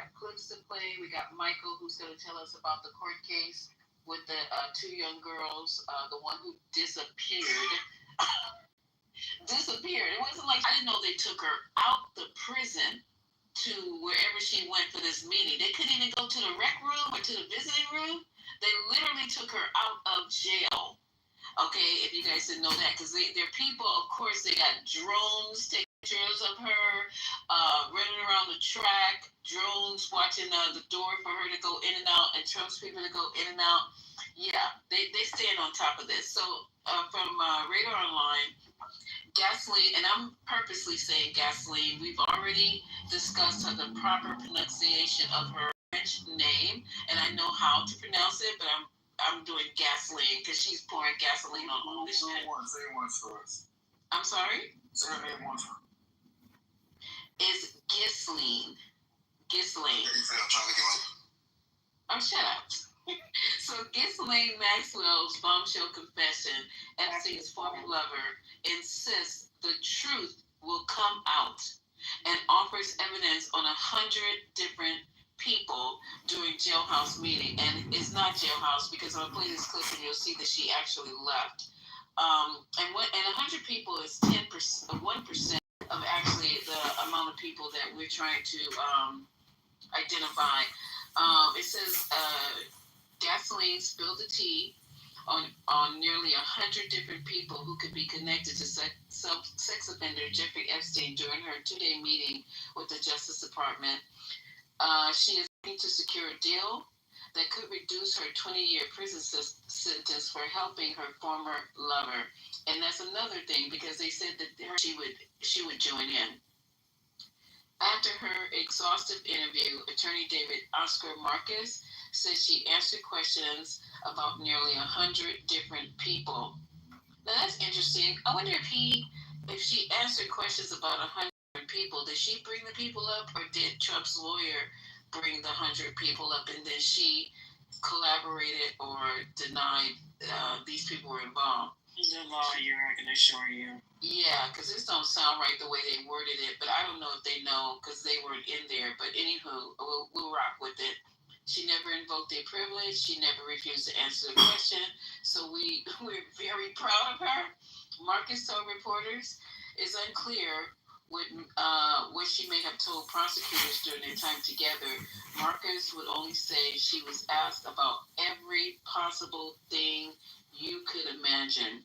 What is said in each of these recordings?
have clips to play. We got Michael, who's going to tell us about the court case with the two young girls, the one who disappeared. Disappeared. It wasn't like, I didn't know they took her out the prison to wherever she went for this meeting. They couldn't even go to the rec room or to the visiting room. They literally took her out of jail. Okay, if you guys didn't know that, because they're people, of course, they got drones taking pictures of her, running around the track, drones watching the door for her to go in and out, and Trump's people to go in and out. Yeah, they stand on top of this. So from Radar Online, gasoline, and I'm purposely saying gasoline, we've already discussed the proper pronunciation of her French name, and I know how to pronounce it, but I'm doing gasoline because she's pouring gasoline on all this shit. Say one for us. I'm sorry? Say her name once. It's Ghislaine. Ghislaine. Oh, shut up. So Ghislaine Maxwell's bombshell confession, Epstein's former lover, insists the truth will come out and offers evidence on 100 different people during jailhouse meeting. And it's not jailhouse because I'm gonna play this clip and you'll see that she actually left. And 100 people is 10%, 1% of actually the amount of people that we're trying to identify. It says gasoline spilled the tea on nearly 100 different people who could be connected to sex offender Jeffrey Epstein during her 2-day meeting with the Justice Department. She is looking to secure a deal that could reduce her 20-year prison sentence for helping her former lover. And that's another thing, because they said that she would join in. After her exhaustive interview, attorney David Oscar Marcus said she answered questions about nearly 100 different people. Now that's interesting. I wonder if she answered questions about 100 people, did she bring the people up, or did Trump's lawyer bring the 100 people up, and then she collaborated or denied these people were involved? The lawyer, I can assure you. Yeah, because this don't sound right the way they worded it, but I don't know if they know because they weren't in there. But anywho, we'll rock with it. She never invoked their privilege. She never refused to answer the question. So we're very proud of her. Marcus told reporters it's unclear what she may have told prosecutors during their time together. Marcus would only say she was asked about every possible thing you could imagine.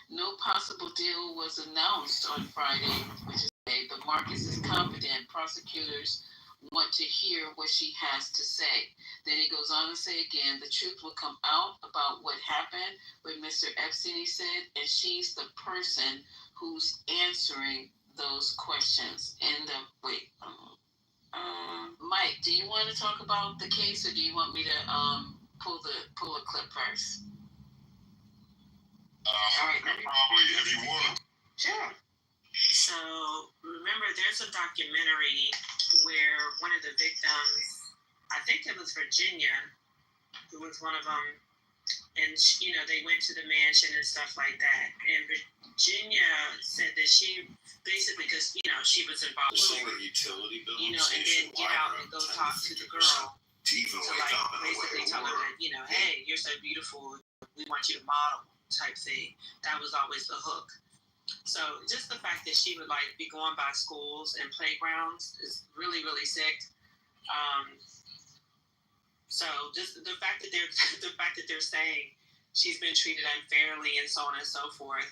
No possible deal was announced on Friday, which is today, but Marcus is confident prosecutors want to hear what she has to say. Then he goes on to say again, the truth will come out about what happened with Mr. Epstein, he said, and she's the person who's answering those questions. And Mike, do you want to talk about the case, or do you want me to pull a clip first? All right, probably if you want. Sure. So remember, there's a documentary where one of the victims, I think it was Virginia, who was one of them, and they went to the mansion and stuff like that. And Virginia said that she basically, because she was involved, utility bill, and then get out and go talk to the girl to like basically tell her that hey, you're so beautiful, we want you to model type thing. That was always the hook. So just the fact that she would be going by schools and playgrounds is really, really sick. So just the fact that they're saying she's been treated unfairly and so on and so forth.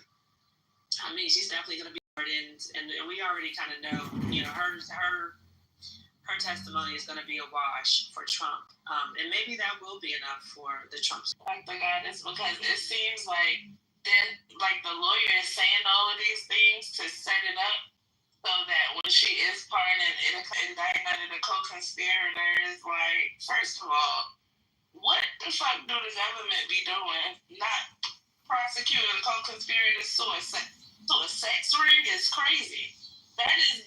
I mean, she's definitely going to be burdened, and we already kind of know, her testimony is going to be a wash for Trump, and maybe that will be enough for the Trump. Like the guy, it's because it seems like the lawyer is saying all of these things to set it up so that when she is part of indictment of the co-conspirators, first of all, what the fuck do the government be doing? Not prosecuting co-conspirators to a sex ring is crazy. That is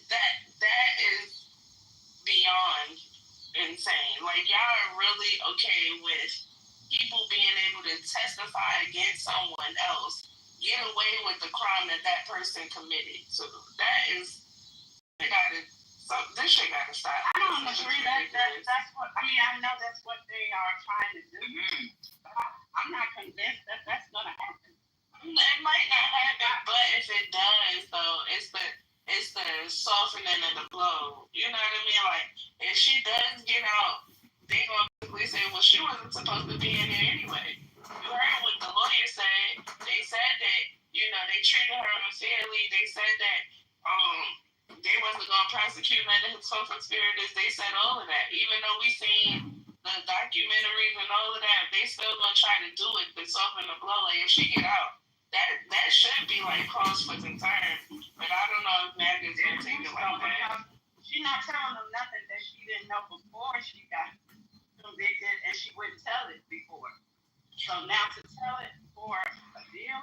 beyond insane. Y'all are really okay with people being able to testify against someone else, get away with the crime that person committed. So that is, they gotta So this shit gotta stop. I don't agree. That's what I mean. I know that's what they are trying to do. But I'm not convinced that that's gonna happen. It might not happen, but if it does, though, it's the softening of the blow. You know what I mean? Like if she does get out, they gonna basically say, well, she wasn't supposed to be in there anyway. You heard what the lawyer said. They said that they treated her unfairly. They said that they wasn't gonna prosecute none of his co-conspirators. They said all of that. Even though we seen the documentaries and all of that, they still gonna try to do it to soften the blow. Like if she get out, that should be like cause for concern. But I don't know if MAGA's gonna take it like that. She's not telling them nothing that she didn't know before she got convicted, and she wouldn't tell it before. So now to tell it for a deal,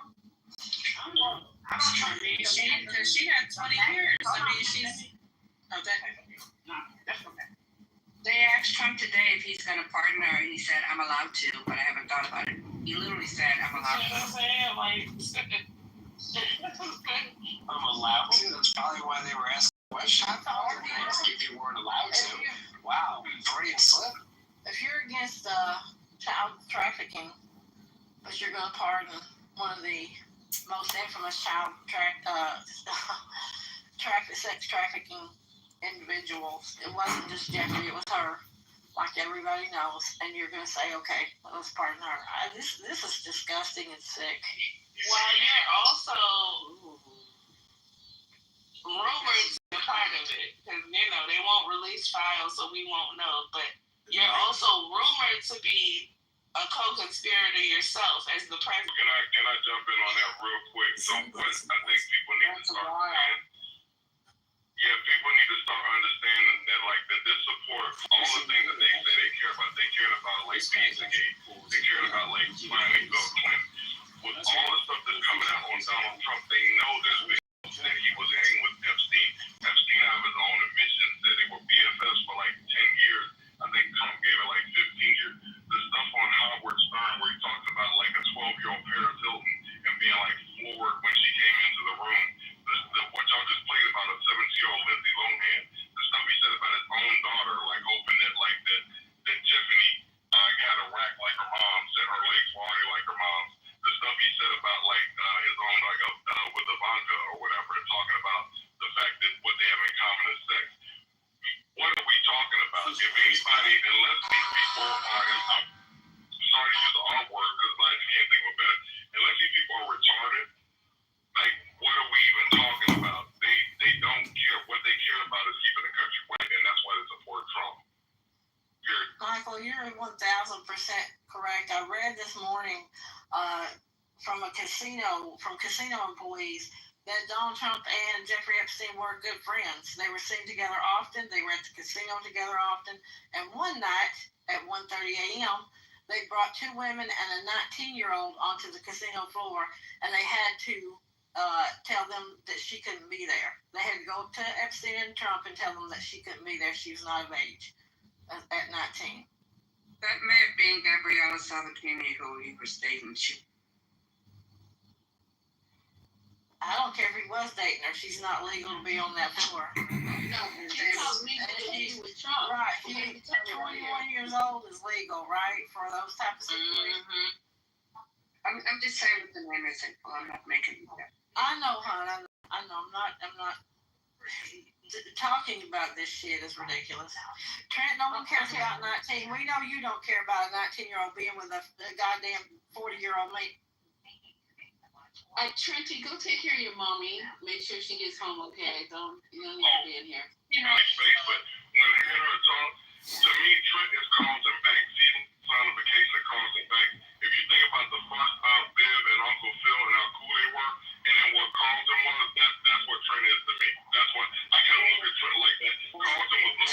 I don't know. Because she got 20 years. I mean, she's. Oh, no, that's okay. They asked Trump today if he's going to pardon her, and he said, "I'm allowed to, but I haven't thought about it." He literally said, "I'm allowed to." I'm allowed to. That's probably why they were asking the question. If you weren't allowed to. Wow, Freudian slip. If you're against child trafficking, but you're going to pardon one of the most infamous sex trafficking individuals, it wasn't just Jeffrey, it was her, like everybody knows, and you're going to say, okay, let's pardon her. This is disgusting and sick. Well, you're also rumors are part of it, because they won't release files, so we won't know. But you're also rumored to be a co-conspirator yourself as the president. Can I jump in on that real quick? So what I think people need to start saying. Yeah, people need to start understanding that this support, all the things that they say they care about. They cared about Pizzagate. They cared about finding Bill Clinton. With all the stuff that's coming out on Donald Trump, they know there's been that he was hanging with Epstein. Epstein out of his own admission said they were BFFs for 10 years. I think Trump gave it 15 years. The stuff on Howard Stern where he talked about a 12-year-old Paris Hilton and being floored when she came into the room. What y'all just played about a 17-year-old Lindsay Lohan. The stuff he said about his own daughter, hoping that Tiffany had a rack like her mom, said her legs were like her mom's. The stuff he said about his own with Ivanka or whatever, and talking about the fact that what they have in common is sex. What are we talking about? If anybody, unless these people are, I'm sorry to use the R word because I can't think of a better, unless these people are retarded, what are we even talking about? They don't care. What they care about is keeping the country white, and that's why they support Trump. Michael, you're 1,000% correct. I read this morning from casino employees that Donald Trump and Jeffrey Epstein were good friends. They were seen together often. They were at the casino together often. And one night at 1:30 a.m., they brought two women and a 19-year-old onto the casino floor, and they had to tell them that she couldn't be there. They had to go to Epstein and Trump and tell them that she couldn't be there. She was not of age at 19. That may have been Gabriella Sabatini who he was dating. I don't care if he was dating her. She's not legal to be on that floor. No, she's with Trump. Right. She's 21 years old is legal, right, for those types of situations. Mm-hmm. I'm just saying what the name is. I'm not making it up. I know, hon. I know. I'm not. Talking about this shit is ridiculous. Trent, no one cares about 19. We know you don't care about a 19-year-old being with a goddamn 40-year-old mate. Trenty, go take care of your mommy. Make sure she gets home okay. You don't need to be in here. But when Hannah talks, to me, Trent is Carlton Banks. He's personification of Carlton Banks. If you think about the first Biv and Uncle Phil and how cool they were, and then what Carlton was, that's what Trent is to me. That's what I kind of look at Trent like that. Carlton was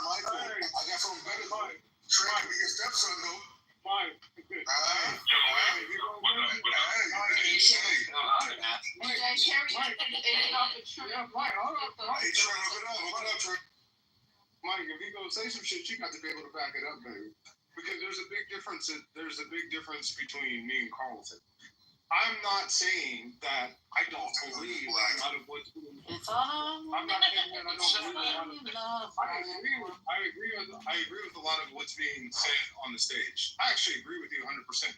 Michael, I got something better for you. Trent can be your stepson, though. Fine. Mike, if he gonna say some shit, you got to be able to back it up, baby. Because there's a big difference. There's a big difference between me and Carlton. I'm not saying that I don't believe a lot of what's being. It's all I'm not saying that I don't believe a lot of. I agree with a lot of what's being said on the stage. I actually agree with you 100%.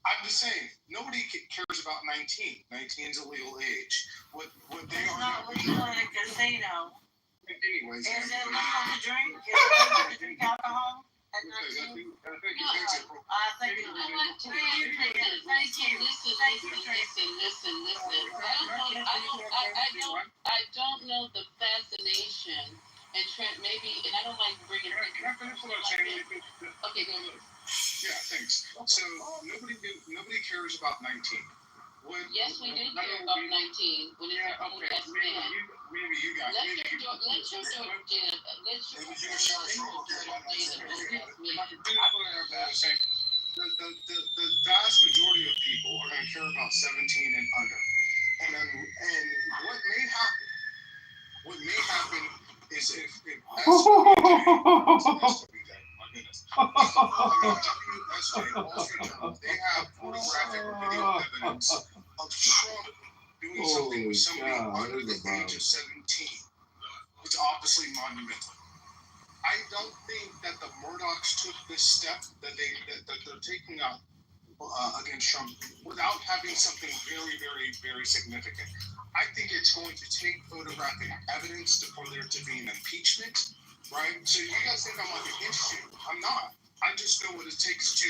I'm just saying, nobody cares about 19. 19 is a legal age. What they It's are. not legal in a casino. Anyways. Is it legal to drink? Is it legal to drink alcohol at 19? I think You know what? Thank you. Listen. I don't know the fascination, and Trent maybe, and I don't like bringing. Can I finish what I'm saying? Okay, go ahead. Yeah, thanks. So nobody cares about 19. Yes, we do care about 19 when it's a grown ass man. Maybe you got. Let your daughter, let your The vast majority of people are going to care about 17 and under, and what may happen is if WSJ, Wall Street Journal, they have photographic or video evidence of Trump doing something with somebody under the age of 17. It's obviously monumental. I don't think that the Murdochs took this step that they're taking out against Trump without having something very, very, very significant. I think it's going to take photographic evidence for there to be an impeachment, right? So you guys think I'm like against you? I'm not. I just know what it takes to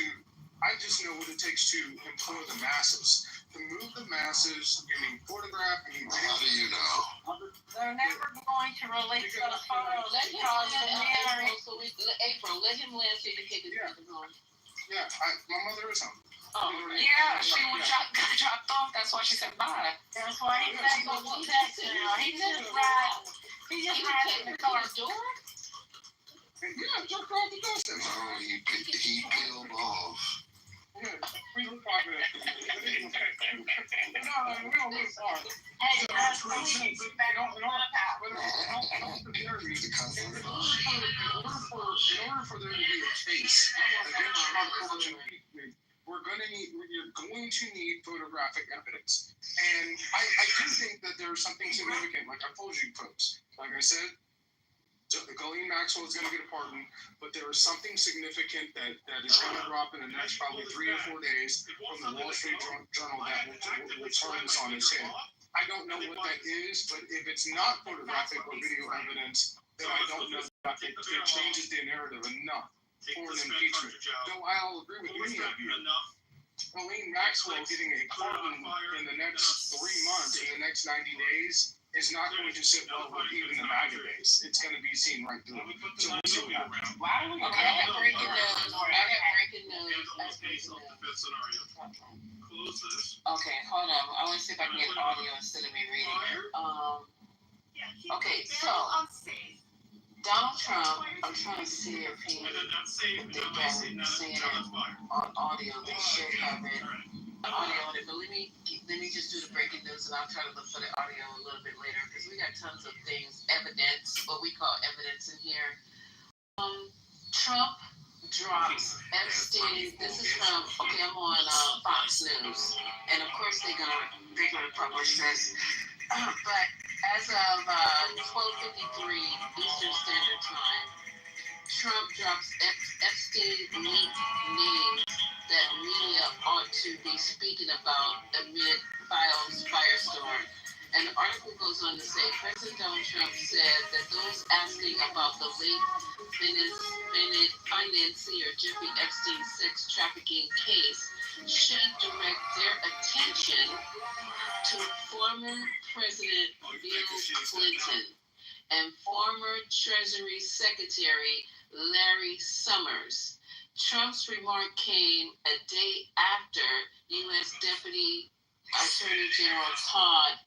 employ the masses. To move the masses, you need photograph, you need video. How do you know? They're never going to release those photos because the men are. April, let him land so you can take his home. Yeah, my mother is home. Oh, yeah, she got dropped off. That's why she said bye. That's why he's not going to do that now. He just rides in the car. Yeah, jump off the door. No, he peeled off. Yeah, we look far. No, we don't look far. Hey, that's what he's back on the In order for there to be a case against Trump for impeachment, you're going to need photographic evidence. And I do think that there's something significant, like I told you folks. Like I said, Ghislaine Maxwell is going to get a pardon, but there is something significant that is going to drop in the next probably 3 or 4 days from the Wall Street Journal that will turn this on its head. I don't know what that is, but if it's not photographic or video evidence, then I don't know that it changes the narrative enough for an impeachment. Though I'll agree with many of you. Ghislaine Maxwell getting a pardon in the next 3 months, in the next 90 days, is not going to sit well with even the MAGA base. It's going to be seen right through it. So we'll see what happens. I have breaking news. Okay, hold on. I want to see if I can get audio instead of me reading it. Okay, so Donald Trump, I'm trying to see if they can see it on audio. They should have it. Audio on it, but let me just do the breaking news, and I'll try to look for the audio a little bit later because we got tons of things, evidence, what we call evidence in here. Trump drops Epstein. This is from I'm on Fox News, and of course they're gonna publish this. But as of 12:53 Eastern Standard Time, Trump drops Epstein leaked names that media ought to be speaking about amid Files firestorm. And the article goes on to say President Donald Trump said that those asking about the late financier Jeffrey Epstein's sex trafficking case should direct their attention to former President Bill Clinton and former Treasury Secretary Larry Summers. Trump's remark came a day after U.S. Deputy Attorney General Todd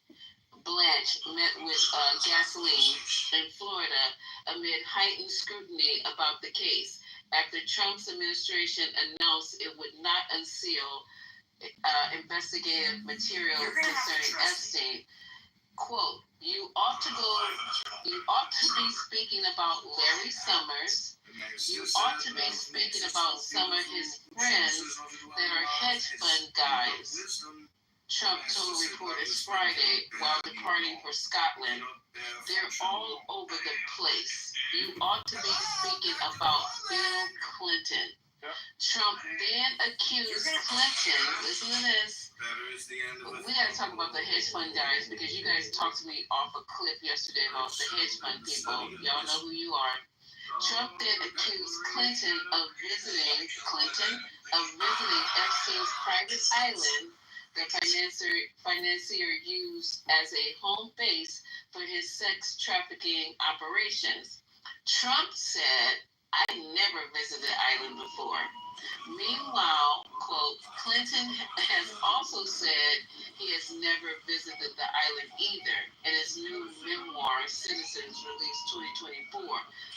Blanche met with Gasoline in Florida amid heightened scrutiny about the case after Trump's administration announced it would not unseal investigative material concerning Epstein. Quote, you ought to be speaking about Larry Summers. You ought to be speaking about some of his friends that are hedge fund guys. Trump told reporters Friday while departing for Scotland. They're all over the place. You ought to be speaking about Bill Clinton. Trump then accused Clinton, listen to this. We got to talk about the hedge fund guys because you guys talked to me off a cliff yesterday about the hedge fund people. Y'all know who you are. Trump then accused Clinton of visiting Epstein's private island the financier used as a home base for his sex trafficking operations. Trump said, I never visited the island before. Meanwhile, quote, Clinton has also said he has never visited the island either. In his new memoir, Citizens, released 2024,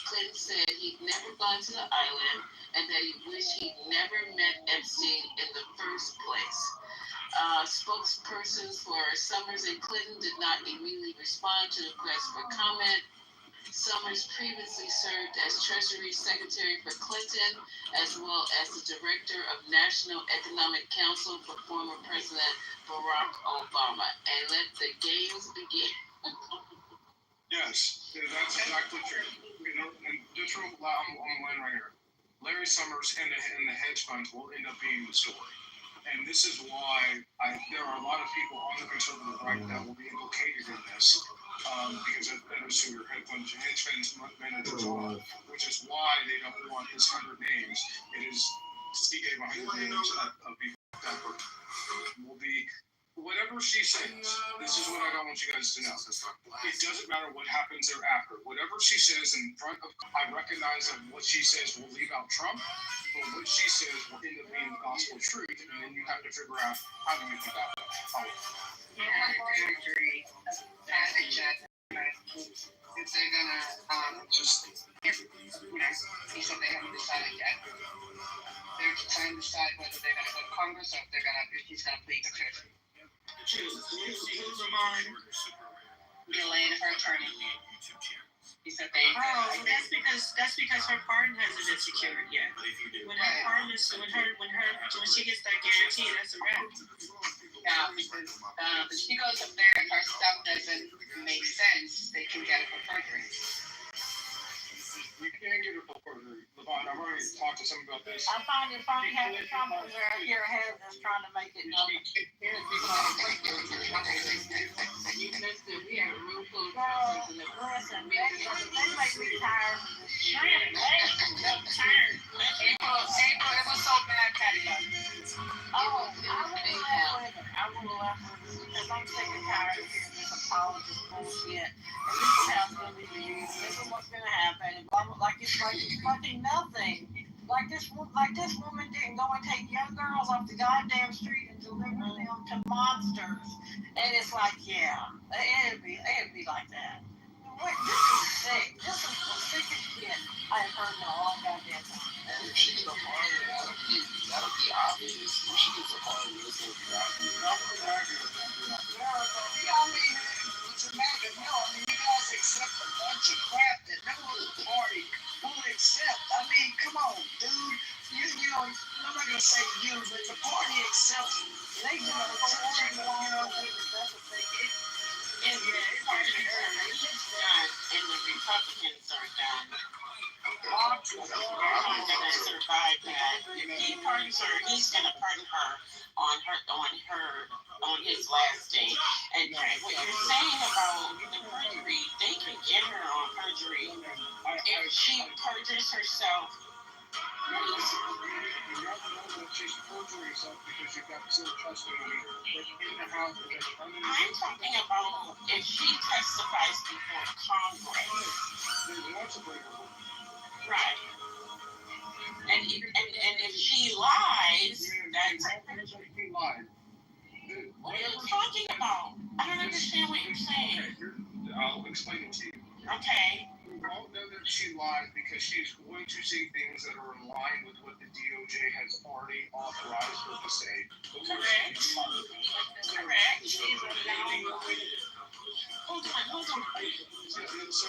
Clinton said he'd never gone to the island and that he wished he'd never met Epstein in the first place. Spokespersons for Summers and Clinton did not immediately respond to the request for comment. Summers previously served as Treasury Secretary for Clinton, as well as the Director of National Economic Council for former President Barack Obama. And let the games begin. Yes, that's exactly true. And just real loud on the line right here. Larry Summers and the hedge funds will end up being the story. And this is why there are a lot of people on the conservative right that will be implicated in this, because that is who your hedge funds managers are, which is why they don't want his 100 names. It is, he gave 100 names of people that will be, whatever she says, this is what I don't want you guys to know. It doesn't matter what happens thereafter. Whatever she says in front of, I recognize that what she says will leave out Trump, but what she says will end up being the gospel truth, and then you have to figure out how do you combat that. Yeah, I agree. I think that if they're gonna just, he said they haven't decided yet. They're trying to decide whether they're gonna go to Congress or if he's gonna plead the fifth. Delayed her attorney. He said they. Oh, that's because her pardon hasn't been secured yet. When her pardon is when she gets that guarantee, that's a wrap. Yeah, because if she goes up there and her stuff doesn't make sense, they can get it for perjury. You can't get it for perjury. Levon, I've already talked to some about this. I find it funny how the Trumpers are here ahead of us trying to make it known. You missed it. We had a real close Girl, conference in the listen, they make me tired of this shit. I'm tired. April, it was so bad, Patty. Oh, I would have left with it. I would have left with it because I'm sick and tired of hearing this apologist bullshit. And this is how it's going to be used. This is what's going to happen. And blah, blah, like it's fucking nothing. Like this woman didn't go and take young girls off the goddamn street and deliver them to monsters. And it's like, yeah, it'd be like that. Wait, this is sick. This is the sickest shit I have heard in a long goddamn time. And if she gets a pardon, that'll be obvious. If she gets a pardon, it's going to be obvious. You guys accept a bunch of crap that no other party won't accept. I mean, come on, dude. You know, I'm not going to say you, but the party accepts it. They do it for That's what they get. And it's done, and the Republicans are done. They're not gonna survive that. If he pardons her, he's gonna pardon her on his last day. And what you're saying about the perjury, they can get her on perjury if she perjures herself. She's perjuring herself because you've got still testimony in the House. I'm talking about if she testifies before Congress. Right. And if she lies, that's what are you talking about? I don't understand what you're saying. I'll explain it to you. Okay. We won't know that she lied because she's going to say things that are in line with what the DOJ has already authorized her to say. Correct. Hold on. So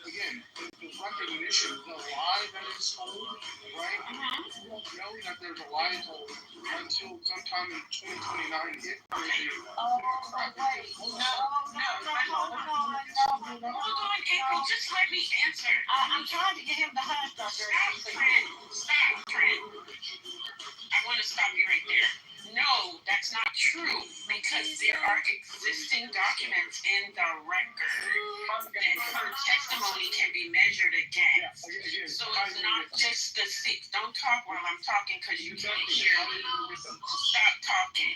again, the recognition, the lie that is told, right? You won't know that there's a lie told until sometime in 2029. If Oh, wait. No, hold on, April. Just let me answer. I'm trying to get him to hush, Dr. Stop, Trent. I want to stop you right there. No, that's not true because there are existing documents in the record that her testimony can be measured against. So it's not just the six. Don't talk while I'm talking because you can't hear me. Stop talking.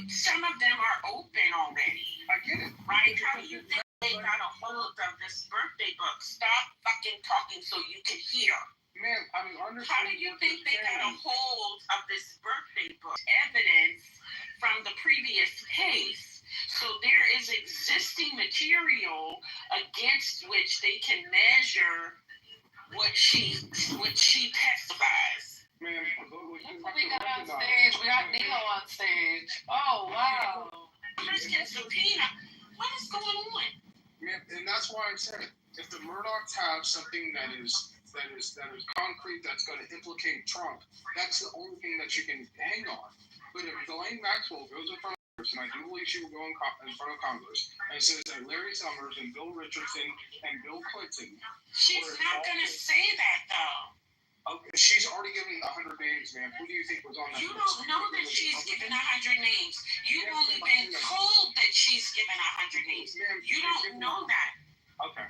Some of them are open already. I get it. Right? How do you think they got a hold of this birthday book? Stop fucking talking so you can hear. Man, How do you think they got a hold of this birthday book? Evidence from the previous case. So there is existing material against which they can measure what she testifies. Man, We got on stage. We got Neil on stage. Oh, wow. Christian subpoena. What is going on? Man, and that's why I said, if the Murdochs have something that is concrete, that's going to implicate Trump, that's the only thing that you can hang on. But if Ghislaine Maxwell goes in front of Congress, and I do believe she will go in front of Congress, and says that Larry Summers and Bill Richardson and Bill Clinton, she's not going to say that though. Okay, she's already given 100 names, man. Who do you think was on that list? You list? don't know that she's given 100 names. You've only been told that she's given 100 names. You don't know that. Okay.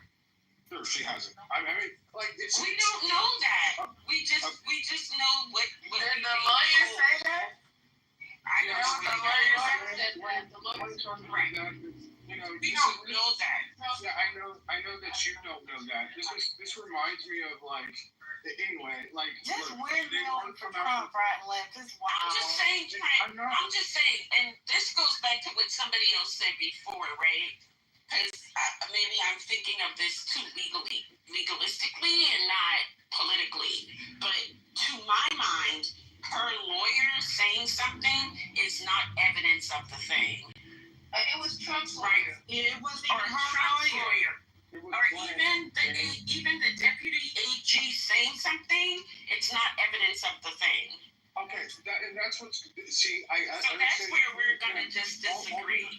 Sure, she hasn't. I mean, like we don't know that. We just know what. Did the lawyer say that? I know the lawyer said when the lawyer right. You know, we don't know that. Yeah, I know that you don't know that. This reminds me of like. Anyway, like just windmill for Trump right and left. This wild. I'm just saying, Trent. I'm just saying, and this goes back to what somebody else said before, right? Because maybe I'm thinking of this too legalistically and not politically. But to my mind, her lawyer saying something is not evidence of the thing. It was Trump's lawyer. It was her lawyer. Or even the deputy AG saying something, it's not evidence of the thing. Okay, and that's what's see. So that's where we're gonna just disagree.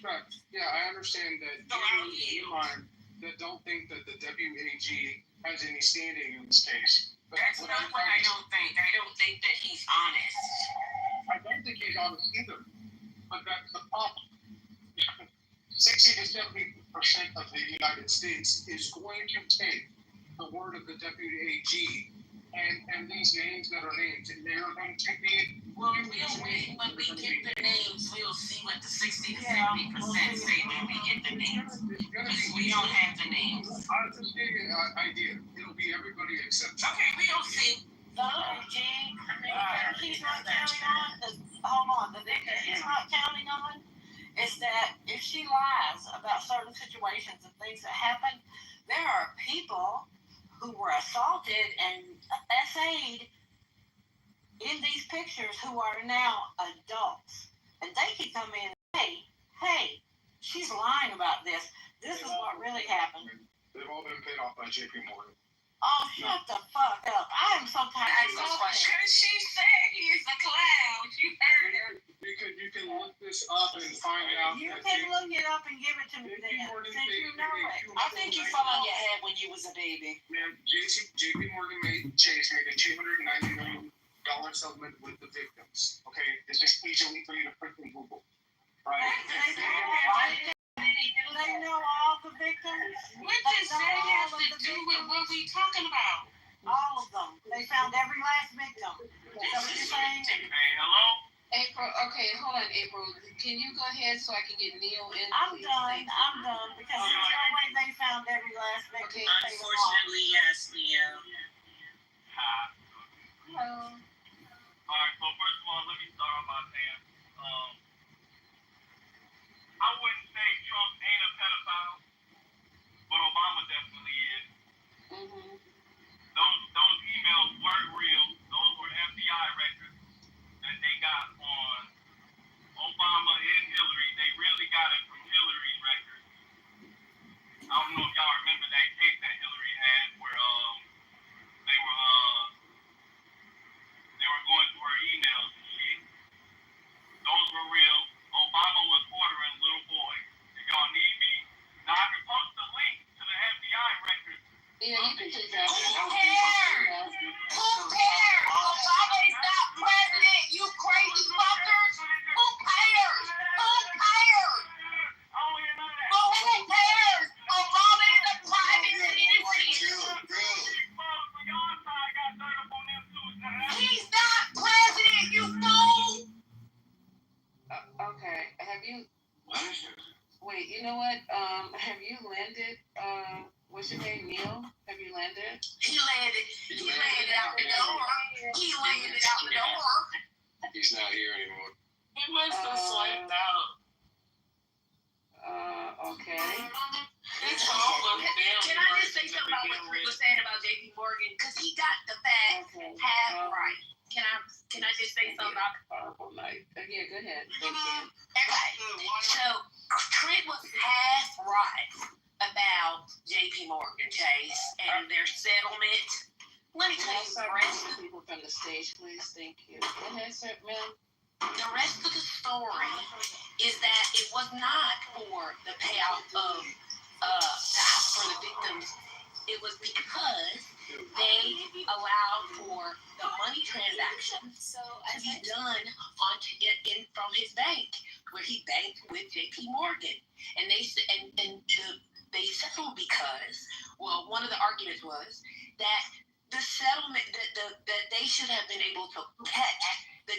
Yeah, I understand that. That don't think that the WAG has any standing in this case. But that's not what I don't think. I don't think that he's honest. I don't think he's honest either. But that's the problem. 60 to 70% of the United States is going to take the word of the deputy AG and these names that are named, and they are going to be. Well, we'll wait when we get the names. We'll see what the 60 to 70% say when we get the names. Because we don't have the names. I'll just give you an idea. It'll be everybody except. Okay, we'll see. The AG, he's not counting on. Hold on. The thing that he's not counting on is that if she lies about certain situations and things that happen, there are people who were assaulted and essayed in these pictures who are now adults. And they can come in and say, hey, she's lying about this. This is what really happened. They've all been paid off by JP Morgan. Oh, shut the fuck up. I am so tired of this question. Because she said he is a clown. You heard her. You can look this up and find out. You can look it up and give it to me then. Since you know it. I think you fell on your head when you was a baby. Man, JP Morgan Chase made a $290 million settlement with the victims. Okay? It's just easily for you to print and Google. Right? They know all the victims. What does that have to do with what we talking about? All of them. They found every last victim. Is that what you're saying? Hey, hello? April, okay, hold on, April. Can you go ahead so I can get Neil in? I'm done. Because there's no way they found every last victim. Okay. Unfortunately, yes, Neil. Hello. Alright, so first of all, let me start off by saying, I wouldn't say Trump ain't a pedophile, but Obama definitely is. Mm-hmm. Those emails weren't real. Those were FBI records that they got on Obama and Hillary. They really got it from Hillary's records. you know what? Have you landed? What's your name, Neil? Have you landed? He landed out the door. He landed out the door. He's not here anymore. He must have swiped out. Okay. Can I just say something about what Chris was saying about JP Morgan? Because he got the facts half right. Can I just say something about Horrible night. Yeah, go ahead. Okay. So Trent was half right about JP Morgan Chase and their settlement. Let me tell you the rest of people from the stage, please. Thank you. Go ahead, sir, ma'am. the rest of the story is that it was not for the payout of for the victims. It was because they allowed for the money transactions to be done from his bank, where he banked with JP Morgan, and they settled because, well, one of the arguments was that the settlement that they should have been able to catch the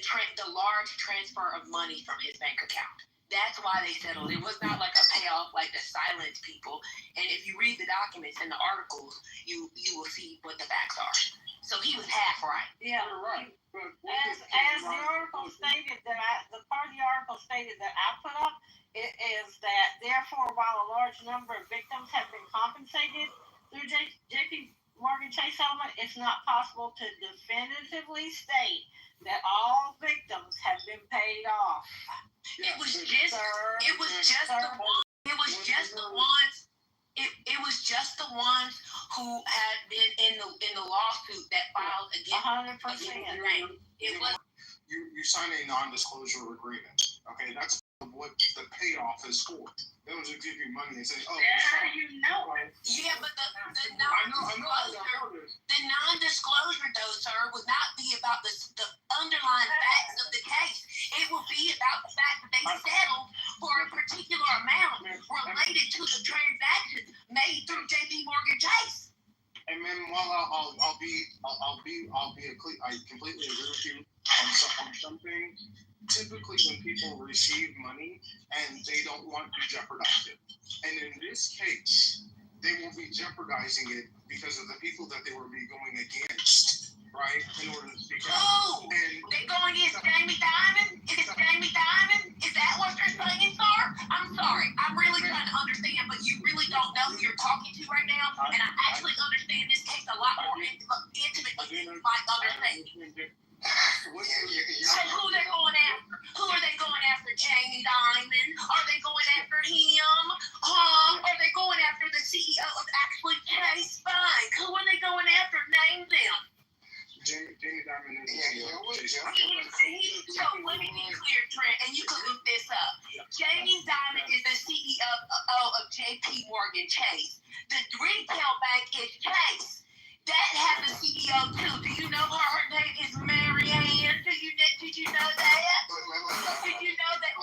large transfer of money from his bank account. That's why they settled. It was not like a payoff like the silent people. And if you read the documents and the articles, you will see what the facts are. So he was half right. Yeah, right. As the article stated the part of the article stated that I put up, it is that therefore, while a large number of victims have been compensated through JP Morgan Chase settlement, it's not possible to definitively state that all victims have been paid off. It was just the ones who had been in the lawsuit that filed against 100%. It was. You sign a non-disclosure agreement. Okay, that's what the payoff is for. They don't just give you money and say, "Oh." How do you know? Yeah, but the non-disclosure, though, sir, would not be about the underlying facts of the case. It will be about the fact that they settled for a particular amount related to the transactions made through JP Morgan Chase. And then while I completely agree with you on something. Typically, when people receive money and they don't want to jeopardize it, and in this case, they will be jeopardizing it because of the people that they will be going against, right? In order to speak out. Oh, they're going against Jamie Dimon? Is it Jamie Dimon? Is that what you're saying, sir? I'm sorry. I'm really trying to understand, but you really don't know who you're talking to right now, and I actually understand this case a lot more intimately than you might understand. So who they going after? Who are they going after? Jamie Dimon? Are they going after him? Are they going after the CEO of actually Chase Bank? Who are they going after? Name them. Jamie Dimon is the CEO of Chase Bank. So let me be clear, Trent, and you can look this up. Jamie Dimon is the CEO of JP Morgan Chase. The retail bank is Chase. That has a CEO too. Do you know her name is Mary Ann? Did you know that? Did you know that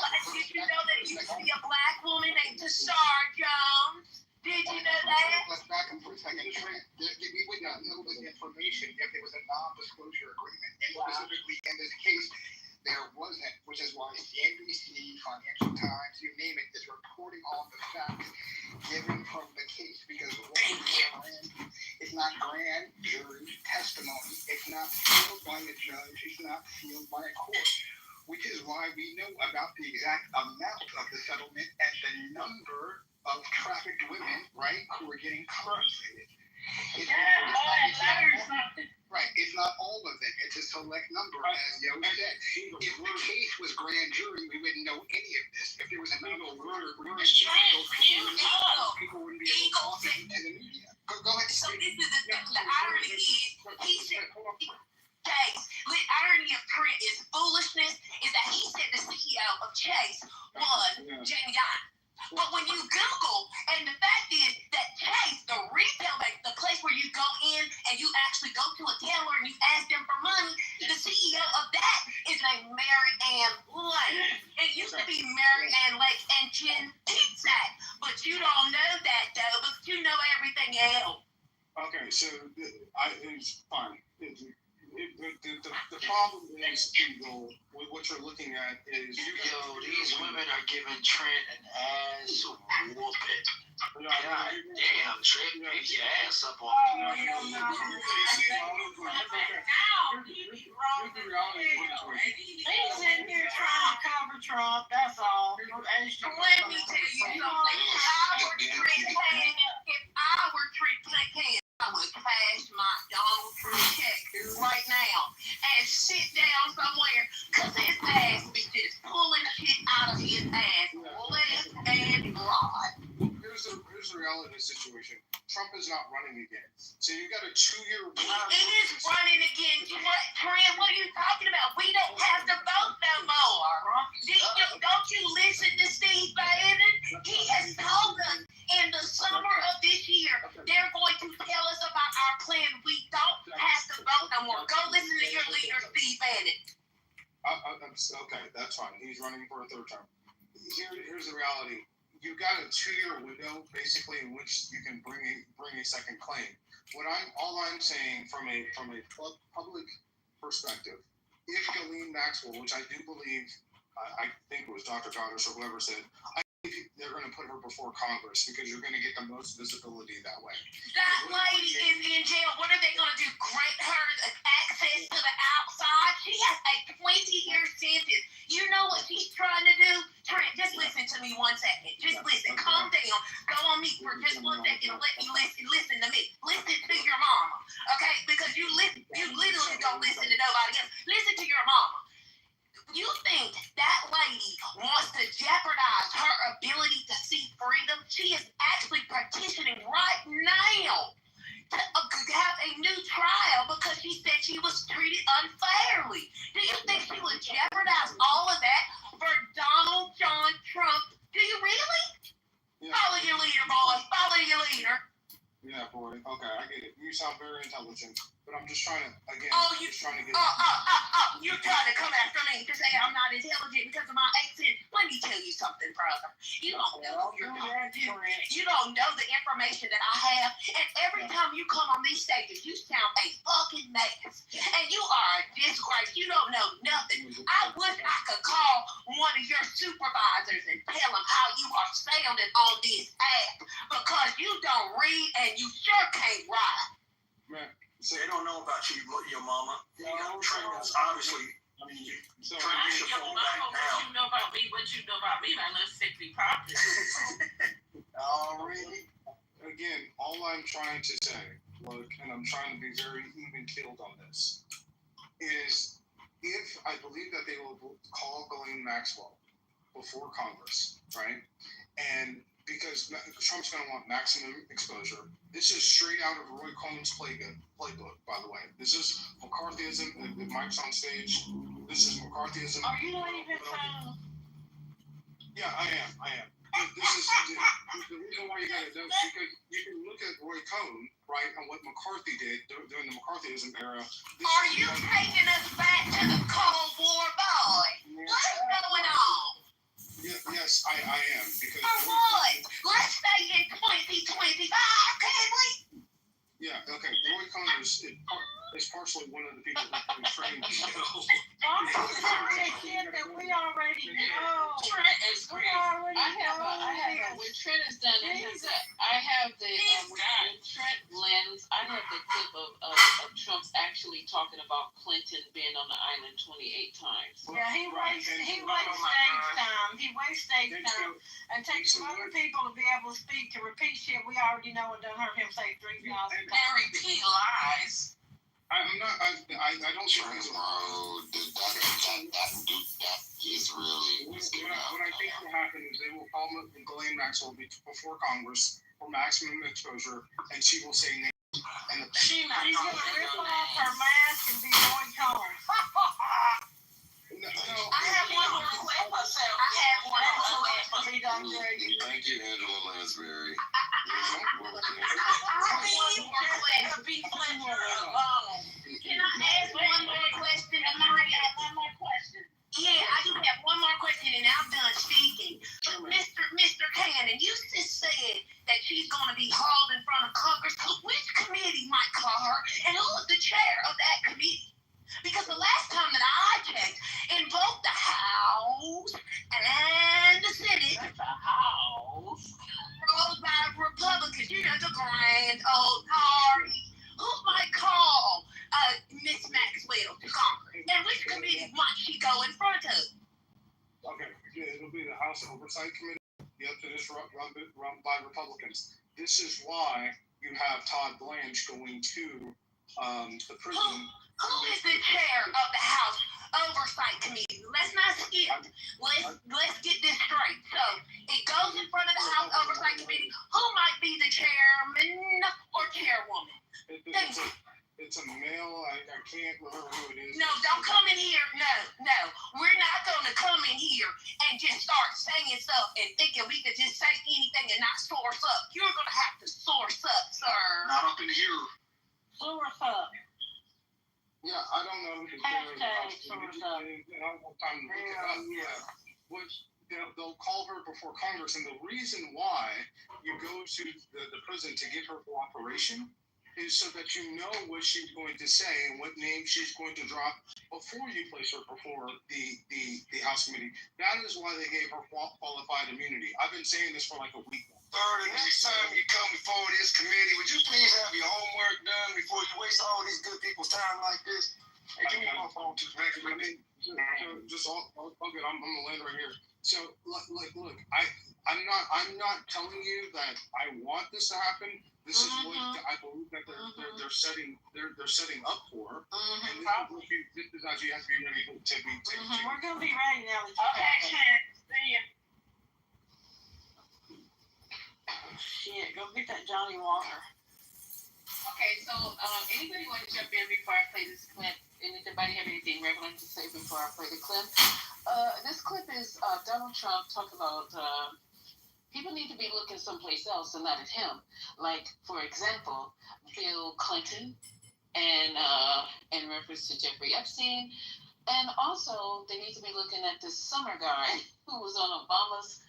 you see a black woman named Tashar Jones? Did you know that? Let's back up for a second. We would not know this information if there was a non-disclosure agreement. And specifically in this case, there wasn't, which is why NBC, Financial Times, you name it, is reporting on the facts given from the case because it's not grand jury testimony. It's not sealed by a judge. It's not sealed by a court, which is why we know about the exact amount of the settlement and the number of trafficked women, right, who are getting compensated. Right, it's not all of it. It's a select number, as Yo said. If the case was grand jury, we wouldn't know any of this. If there was a legal murder, people wouldn't be able to talk to the media. Go ahead. So this is the irony is he said Chase. The irony of Trent is foolishness is that he said the CEO of Chase was Jamie Dimon. But when you Google, and the fact is that Chase, the retail bank, the place where you go in and you actually go to a teller and you ask them for money, the CEO of that is named Mary Ann Lake. It used to be Mary Ann Lake and Jen Pizak, but you don't know that though, but you know everything else. Okay, so it's fine. The problem is, Eagle, with what you're looking at is these women are giving Trent an ass whooping. God damn, Trent, pick your ass up on Oh, hell no. He's in here trying to cover Trump, that's all. Let me tell you something. If I were Trent Cannon, I would cash my Donald Trump check right now and sit down somewhere because his ass be just pulling shit out of his ass left and right. Here's the reality of the situation. Trump is not running again. So you got a 2-year window. It is running again. Trent, what are you talking about? We don't have to vote no more. Don't you listen to Steve Bannon? He has told us in the summer of this year, they're going to tell us about our plan. We don't have to vote no more. Go listen to your leader, Steve Bannon. Okay, that's fine. He's running for a third term. Here's the reality. You've got a 2-year window, basically, in which you can bring a second claim. All I'm saying from a public perspective, if Ghislaine Maxwell, which I do believe, I think it was Dr. Goddard or whoever said, I think they're going to put her before Congress because you're going to get the most visibility that way. That lady is in jail. What are they going to do? Grant her access to the outside? She has a 20-year sentence. You know what she's trying to do? Trent, just listen to me 1 second. Just listen. Calm down. Go on mute for just 1 second. Let me listen. Listen to me. Listen to your mama. Okay? Because you literally don't listen to nobody else. Listen to your mama. You think that lady wants to jeopardize her ability to see freedom? She is actually petitioning right now to have a new trial because she said she was treated unfairly. Do you think she would jeopardize all of that for Donald John Trump? Do you really? Yeah. Follow your leader, boy. Follow your leader. Yeah, boy. Okay, I get it. You sound very intelligent, but I'm just trying to, again, just trying to get... You're trying to come after me to say I'm not intelligent because of my accent. Let me tell you something, brother. You don't know who you're talking to. You don't know the information that I have. And every time you come on these stages, you sound a fucking mess. And you are a disgrace. You don't know nothing. I wish I could call one of your supervisors and tell them how you are sounding on this app because you don't read and you sure can't write. Man. So they don't know about your mama. Trent is obviously, Trent is your full back now. What you know about me, my little sickly property. Already. Again, all I'm trying to say, look, and I'm trying to be very even-keeled on this, is if I believe that they will call Ghislaine Maxwell before Congress, right? And because Trump's going to want maximum exposure. This is straight out of Roy Cohn's playbook, by the way. This is McCarthyism. If Mike's on stage, this is McCarthyism. Are you not even trying? Yeah, I am. But this is the reason why you got to do it, because you can look at Roy Cohn, right, and what McCarthy did during the McCarthyism era. Are you taking us back to the Cold War, boy? What is going on? Yes, I am. Because for what? Let's stay in 2025, can we? Yeah, okay. Roy Cohn is partially one of the people who trained me. Don't shit that we already know. Trent is We already know. when Trent is done, I have the Trent lens. I have the clip of Trump's actually talking about Clinton being on the island 28 times. Yeah, he wastes stage time. He wastes stage time and takes some other people to be able to speak to repeat shit we already know and done heard him say 3,000 times. And repeat lies. I don't think he's that is really what I think will happen is they will call Ghislaine Maxwell before Congress for maximum exposure, and she will say names. And She's going to rip off her mask and be Roy Cohn. No. I have one more question. Thank you, Angela Lansbury. Can I ask one more question? I'm already at one more question. Yeah, I do have one more question and I'm done speaking. But Mr. Cannon, you just said that she's going to be hauled in front of Congress. Which committee might call her? And who is the chair of that committee? oversight committee. Yep, it is run by Republicans. This is why you have Todd Blanche going to the prison. Who is the chair of the House Oversight Committee? Let's not skip. Let's get this straight. So it goes in front of the House Oversight Committee. Who might be the chairman or chairwoman? It's a male. I can't remember who it is. No, don't come in here. No. We're not going to come in here and just start saying stuff and thinking we could just say anything and not source up. You're going to have to source up, sir. Not up in here. Source up. Yeah, I don't know. Hashtag source up. I don't have time to look it up. Yeah. Which they'll call her before Congress, and the reason why you go to the prison to get her cooperation is so that you know what she's going to say and what name she's going to drop before you place her before the House committee. That is why they gave her qualified immunity. I've been saying this for like a week now. Sir, the next time you come before this committee, would you please have your homework done before you waste all these good people's time like this? Hey, give me my phone to the next committee. Just all good. I'm gonna land right here. So look, I'm not telling you that I want this to happen. This is what I believe that they're setting up for. And this is actually has to be ready to be. We're gonna be ready now. Okay, see ya. Shit, go get that Johnny Walker. Okay, so anybody want to jump in before I play this clip? Anybody have anything relevant to say before I play the clip? This clip is Donald Trump talking about people need to be looking someplace else and not at him. Like, for example, Bill Clinton and in reference to Jeffrey Epstein. And also, they need to be looking at this summer guy who was on Obama's,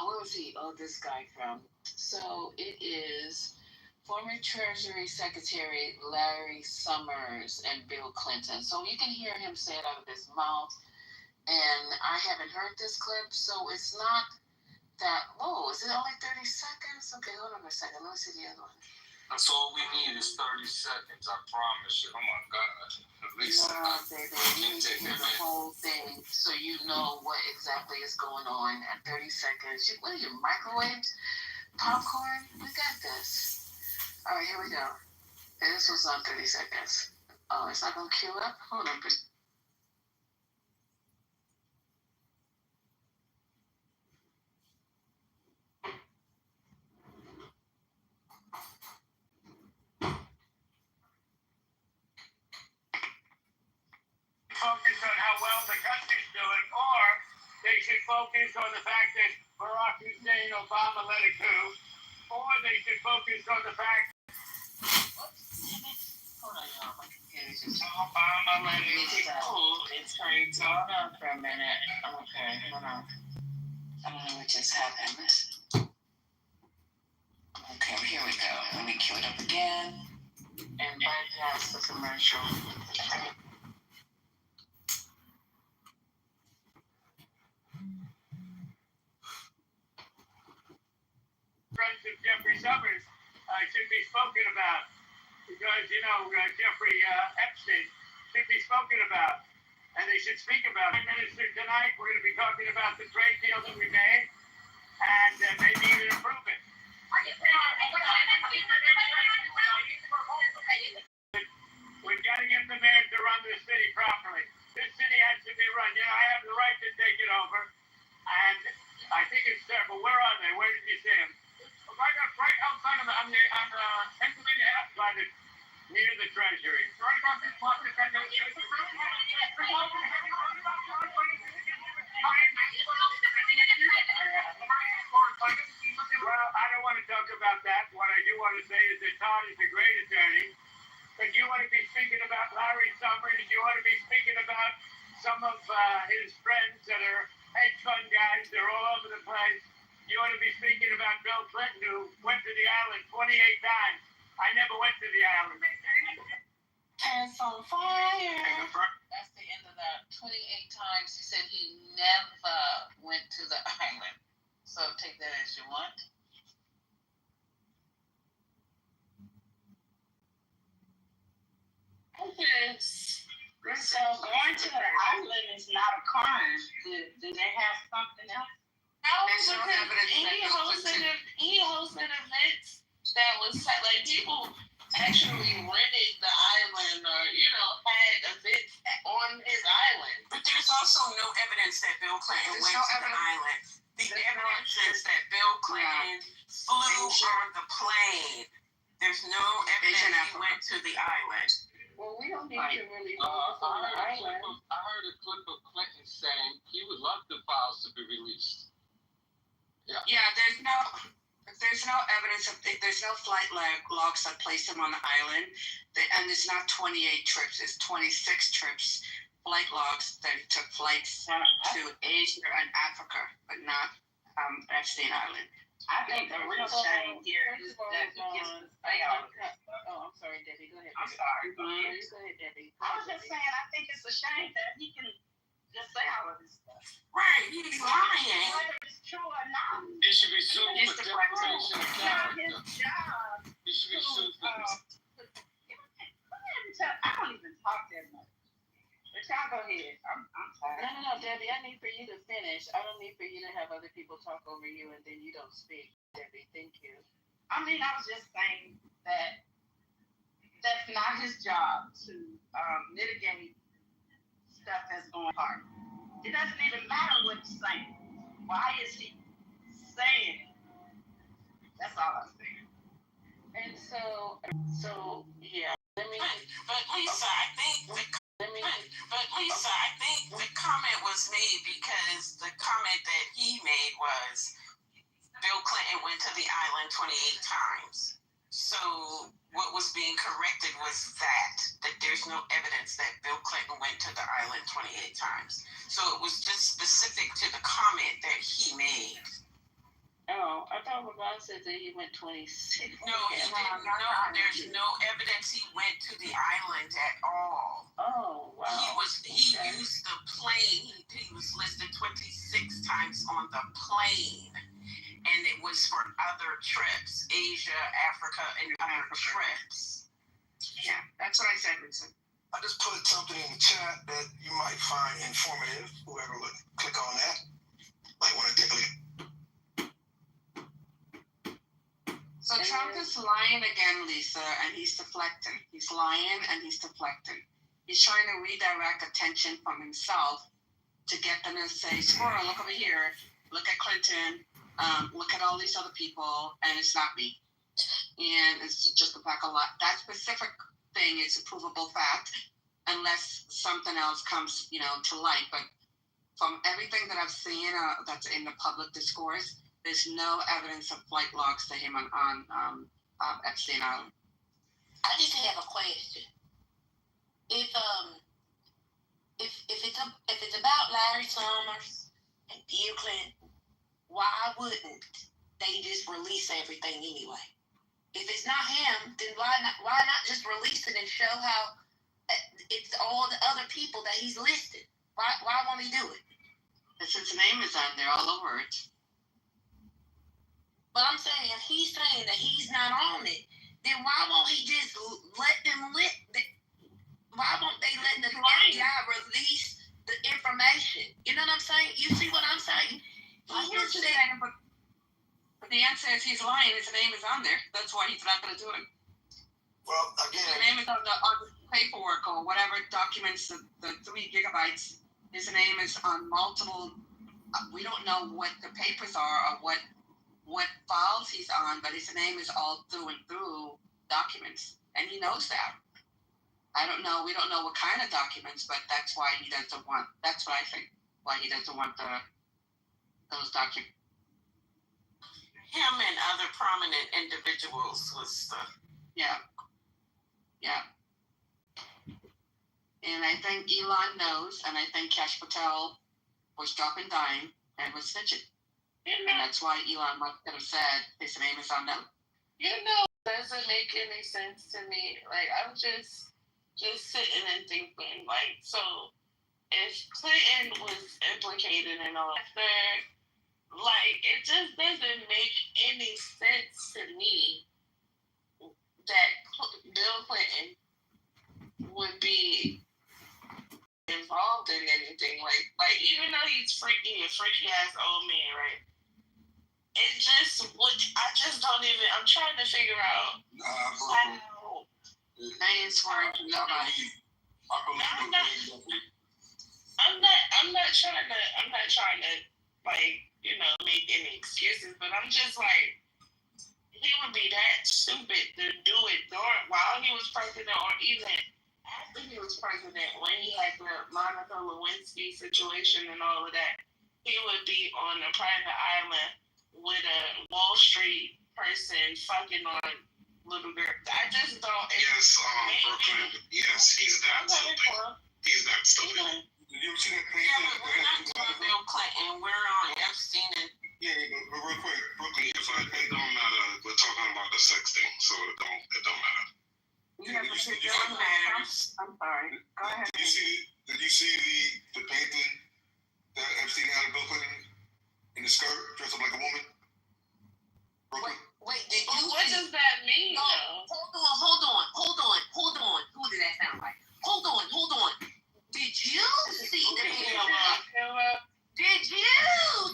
where was he? Oh, this guy from. So it is former Treasury Secretary Larry Summers and Bill Clinton. So you can hear him say it out of his mouth. And I haven't heard this clip, so it's not that. Oh, is it only 30 seconds? Okay, hold on a second. Let me see the other one. That's all we need is 30 seconds, I promise you. Oh my God. At least You need to hear the whole thing so you know what exactly is going on at 30 seconds. What are your microwaves? Popcorn? We got this. All right, here we go. And this was on 30 seconds. Oh, it's not going to queue up? Hold on. Focus on how well the country's doing, or they should focus on the fact that Barack Hussein Obama led a coup, or they should focus on the fact. Hold on, y'all. My computer's just. Obama led a coup. It's crazy. Hold on for a minute. Okay, hold on. I don't know what just happened. Okay, here we go. Let me cue it up again and bypass the commercial. Friends of Jeffrey Summers should be spoken about because, Jeffrey Epstein should be spoken about, and they should speak about it. Minister, tonight we're going to be talking about the trade deal that we made and maybe even improve it. We've got to get the man to run this city properly. This city has to be run. I have the right to take it over, and I think it's terrible. Where are they? Where did you see them? Right outside of on Pennsylvania Avenue, near the Treasury. Right about this block. Well, I don't want to talk about that. What I do want to say is that Todd is a great attorney. But you want to be speaking about Larry Summers. You want to be speaking about some of his friends that are hedge fund guys. They're all over the place. You want to be speaking about Bill Clinton, who went to the island 28 times. I never went to the island. Pants on fire. That's the end of that. 28 times he said he never went to the island. So take that as you want. So going to the island is not a crime. Do they have something else? There's no evidence he hosted events that was like people actually rented the island or had events on his island. But there's also no evidence that Bill Clinton went to the island. The evidence is that Bill Clinton flew on the plane. There's no evidence he went to the island. Well, we don't need to really focus on the island. I heard a clip of Clinton saying he would love the files to be released. Yeah, there's no evidence there's no flight logs that placed him on the island, and it's not 28 trips, it's 26 trips, flight logs that took flights to Asia and Africa, but not Epstein Island. I think the real shame here is that I'm sorry, Debbie. Go ahead. I'm sorry. Go ahead, Debbie. I was just saying, I think it's a shame that he can just say all of this stuff. Right, he's lying. Whether it's true or not. He should be sued for defamation of character. His job. He should be sued for I don't even talk that much. But y'all go ahead. I'm tired. No, Debbie, I need for you to finish. I don't need for you to have other people talk over you and then you don't speak. Debbie, thank you. I mean, I was just saying that that's not his job to mitigate stuff that's going on. It doesn't even matter what he's saying. Why is he saying it? That's all I'm saying. And so yeah. But Lisa, I think the comment was made because the comment that he made was Bill Clinton went to the island 28 times. So what was being corrected was that there's no evidence that Bill Clinton went to the island 28 times. So it was just specific to the comment that he made. Oh, I thought LeBron said that he went 26. No, he didn't. No, there's no evidence he went to the island at all. Oh, wow. He used the plane. He was listed 26 times on the plane. And it was for other trips, Asia, Africa, and other trips. Yeah, that's what I said, Lisa. I just put something in the chat that you might find informative. Whoever would click on that might want to take a look. So Trump is lying again, Lisa, and he's deflecting. He's lying and he's deflecting. He's trying to redirect attention from himself to get them to say, Squirrel, look over here. Look at Clinton. Look at all these other people, and it's not me. And it's just a fact a lot. That specific thing is a provable fact, unless something else comes, to light. But from everything that I've seen that's in the public discourse, there's no evidence of flight logs to him on Epstein Island. I just have a question. If it's about Larry Summers and Bill Clinton, why wouldn't they just release everything anyway? If it's not him, then why not just release it and show how it's all the other people that he's listed? Why won't he do it? Since his name is on there, all over it. But I'm saying, if he's saying that he's not on it, then why won't he just let them why won't they let the FBI release the information? You know what I'm saying? You see what I'm saying? But the answer is he's lying. His name is on there. That's why he's not going to do it. Well, again, his name is on the paperwork or whatever documents, the 3 gigabytes. His name is on multiple. We don't know what the papers are or what files he's on, but his name is all through and through documents, and he knows that. I don't know. We don't know what kind of documents, but that's why he doesn't want. That's what I think. Why he doesn't want those documents. Him and other prominent individuals was yeah. And I think Elon knows, and I think Kash Patel was dropping dime and was snitching. And that's why Elon Musk could have said his name is on them. Doesn't make any sense to me. Like, I'm just sitting and thinking, like, so if Clinton was implicated in all after, like, it just doesn't make any sense to me that Bill Clinton would be involved in anything. Like even though he's a freaky ass old man, right? it just I just don't even. I'm trying to figure out how things work. I'm not trying to like make any excuses, but I'm just like he would be that stupid to do it while he was president, or even after he was president when he had the Monica Lewinsky situation and all of that. He would be on a private island with a Wall Street person fucking on little girl. I just don't. Yes, Brooklyn. Yes, he's that stupid. He's that stupid. Did you see that thing? Yeah, but we're not doing Bill Clinton. We're on Epstein and. Yeah, but real quick, Brooklyn. It don't matter. We're talking about the sex thing, so it don't matter. Yeah, but it doesn't matter. I'm sorry. Go ahead. Did you see the painting that Epstein had of Bill Clinton in the skirt, dressed up like a woman? Brooklyn. Wait, did you? What does that mean? No, hold on. Who did that sound like? Hold on. Did you see the picture? Did you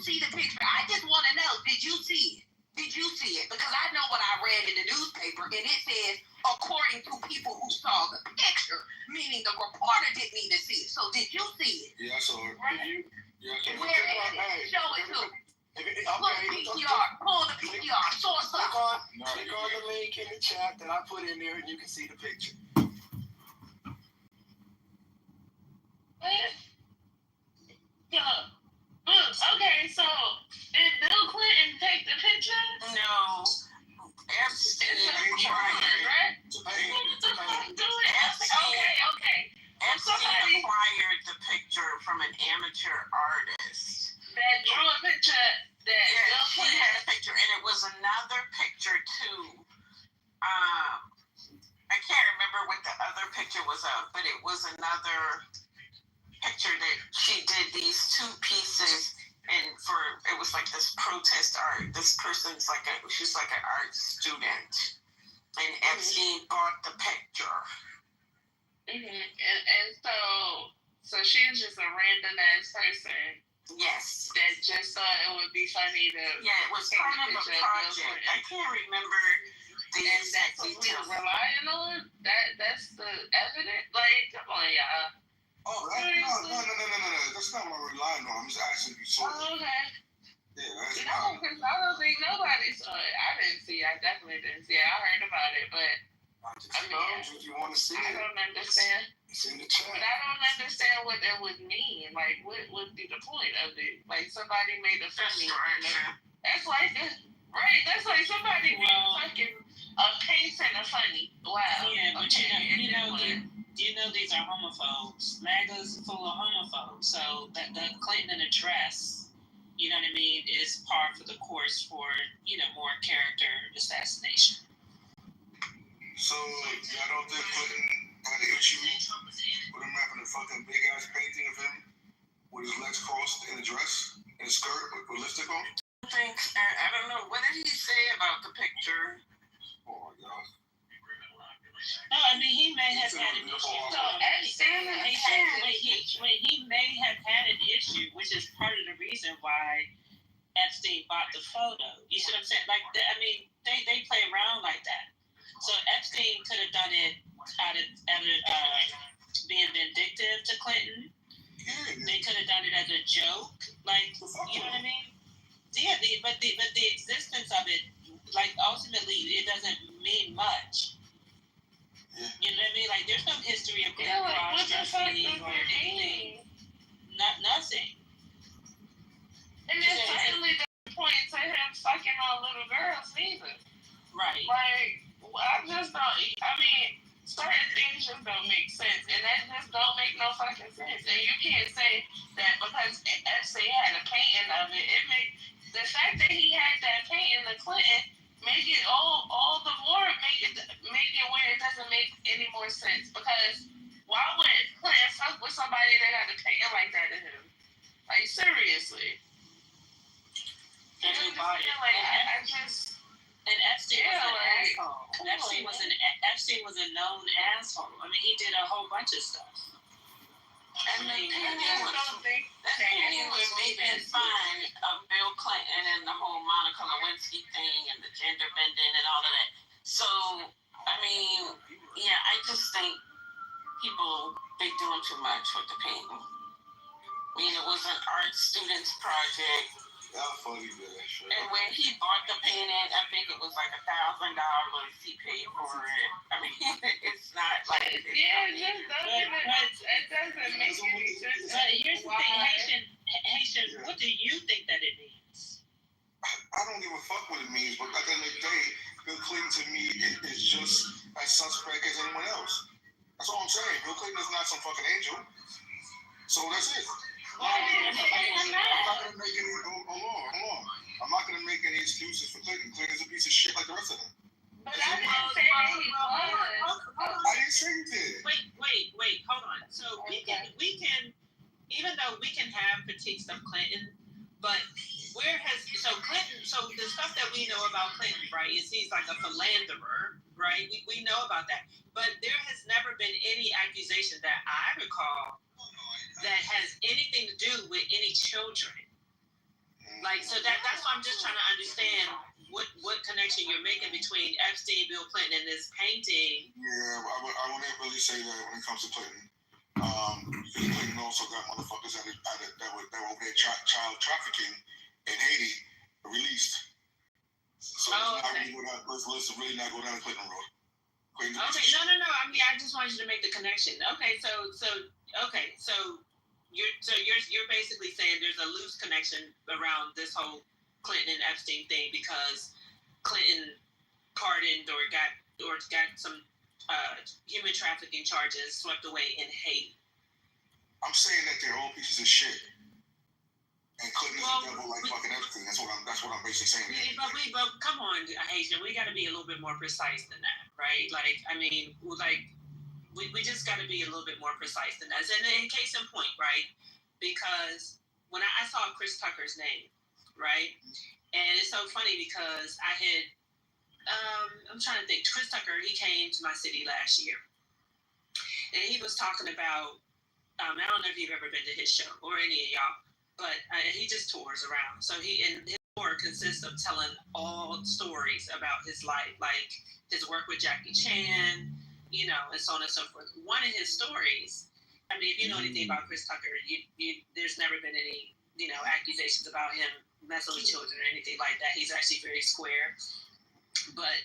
see the picture? I just want to know. Did you see it? Because I know what I read in the newspaper, and it says, according to people who saw the picture, meaning the reporter didn't even see it. So did you see it? Yeah, I saw it. Right. Yeah. Where is it? Show it to me. Pull the PTR. Source up. Click on the link in the chat that I put in there, and you can see the picture. Okay, so did Bill Clinton take the picture? No. Epstein acquired. Right? What the fuck do it? Okay. Epstein acquired the picture from an amateur artist. That drew a picture that Bill Clinton had a picture, and it was another picture too. I can't remember what the other picture was of, but it was another picture that she did these two pieces, and it was like this protest art. This person's she's like an art student, and Epstein bought the picture. And so she's just a random ass person. Yes. That just thought it would be funny to. Yeah, it was kind of a project. I can't remember the exact details. Relying on that's the evidence. Like, come on, y'all. Oh, no. That's not what I'm relying on. I'm just asking if you saw it. Oh, okay. Yeah, that's fine. Because I don't think nobody saw it. I didn't see it. I definitely didn't see it. I heard about it, but if you want to see I don't understand. It's in the chat. But I don't understand what that would mean. Like, what would be the point of it? Like, somebody made a funny. That's like right. That's like somebody made fucking a painting a funny. Wow. Yeah, but you know these are homophobes. MAGA's full of homophobes. So that Clinton address, you know what I mean, is par for the course for, more character assassination. So, y'all don't think Clinton had an issue with him having a fucking big ass painting of him with his legs crossed in a dress, in a skirt with lipstick on? I don't know. What did he say about the picture? Oh, my God. No, I mean, he may have had an issue. He may have had an issue, which is part of the reason why Epstein bought the photo. You see what I'm saying? Like, they play around like that. So Epstein could have done it out of being vindictive to Clinton. They could have done it as a joke. Like, you know what I mean? Yeah, but the existence of it, like, ultimately, it doesn't mean much. You know what I mean? Like, there's no history of cross-dressing or anything. Nothing. And it certainly doesn't point to him fucking on little girls either. Right. Like, I just don't. I mean, certain things just don't make sense, and that just don't make no fucking sense. And you can't say that because Epstein had a painting of it. The fact that he had that painting of Clinton make it all the more make it where it doesn't make any more sense. Because why would Clinton fuck with somebody that got a painting like that of him? Like, seriously. And Epstein was an asshole. Epstein was a known asshole. I mean, he did a whole bunch of stuff. And the painting was making fun of Bill Clinton and the whole Monica Lewinsky thing and the gender bending and all of that. So, I mean, yeah, I just think people, they doing too much with the painting. I mean, it was an art student's project. Y'all funny, man. Sure. And when he bought the painting, I think it was like $1,000 he paid for it. I mean, it's not like it just doesn't. It doesn't make any sense. But here's the thing, Haitian, what do you think that it means? I don't give a fuck what it means, but at the end of the day, Bill Clinton to me is just as suspect as anyone else. That's all I'm saying. Bill Clinton is not some fucking angel. So that's it. I'm not gonna make any. Hold on. I'm not gonna make any excuses for Clinton. Clinton's a piece of shit like the rest of them. But I didn't say that he was. I didn't say you did. Wait, hold on. So we can, even though we can have critiques of Clinton, but so the stuff that we know about Clinton, right, is he's like a philanderer, right? We know about that. But there has never been any accusation that I recall that has anything to do with any children. Like, so that's why I'm just trying to understand what connection you're making between Epstein, Bill Clinton, and this painting. Yeah, I wouldn't really say that when it comes to Clinton. Because Clinton also got motherfuckers that were over there child trafficking in Haiti released. So let's really not go down the Clinton road. Okay, no. I mean, I just wanted you to make the connection. Okay, so you're basically saying there's a loose connection around this whole Clinton and Epstein thing because Clinton pardoned or got some human trafficking charges swept away in Haiti. I'm saying that they're all pieces of shit. And Clinton is the devil like fucking Epstein. That's what I'm basically saying. But come on, Haitian, we got to be a little bit more precise than that, right? Like, I mean, we just got to be a little bit more precise than that. And in case in point, right? Because when I saw Chris Tucker's name, right? And it's so funny because I had, I'm trying to think, Chris Tucker, he came to my city last year. And he was talking about, I don't know if you've ever been to his show or any of y'all, but he just tours around. So his tour consists of telling all stories about his life, like his work with Jackie Chan, and so on and so forth. One of his stories, I mean, if you know anything about Chris Tucker, there's never been any, accusations about him messing with children or anything like that. He's actually very square. But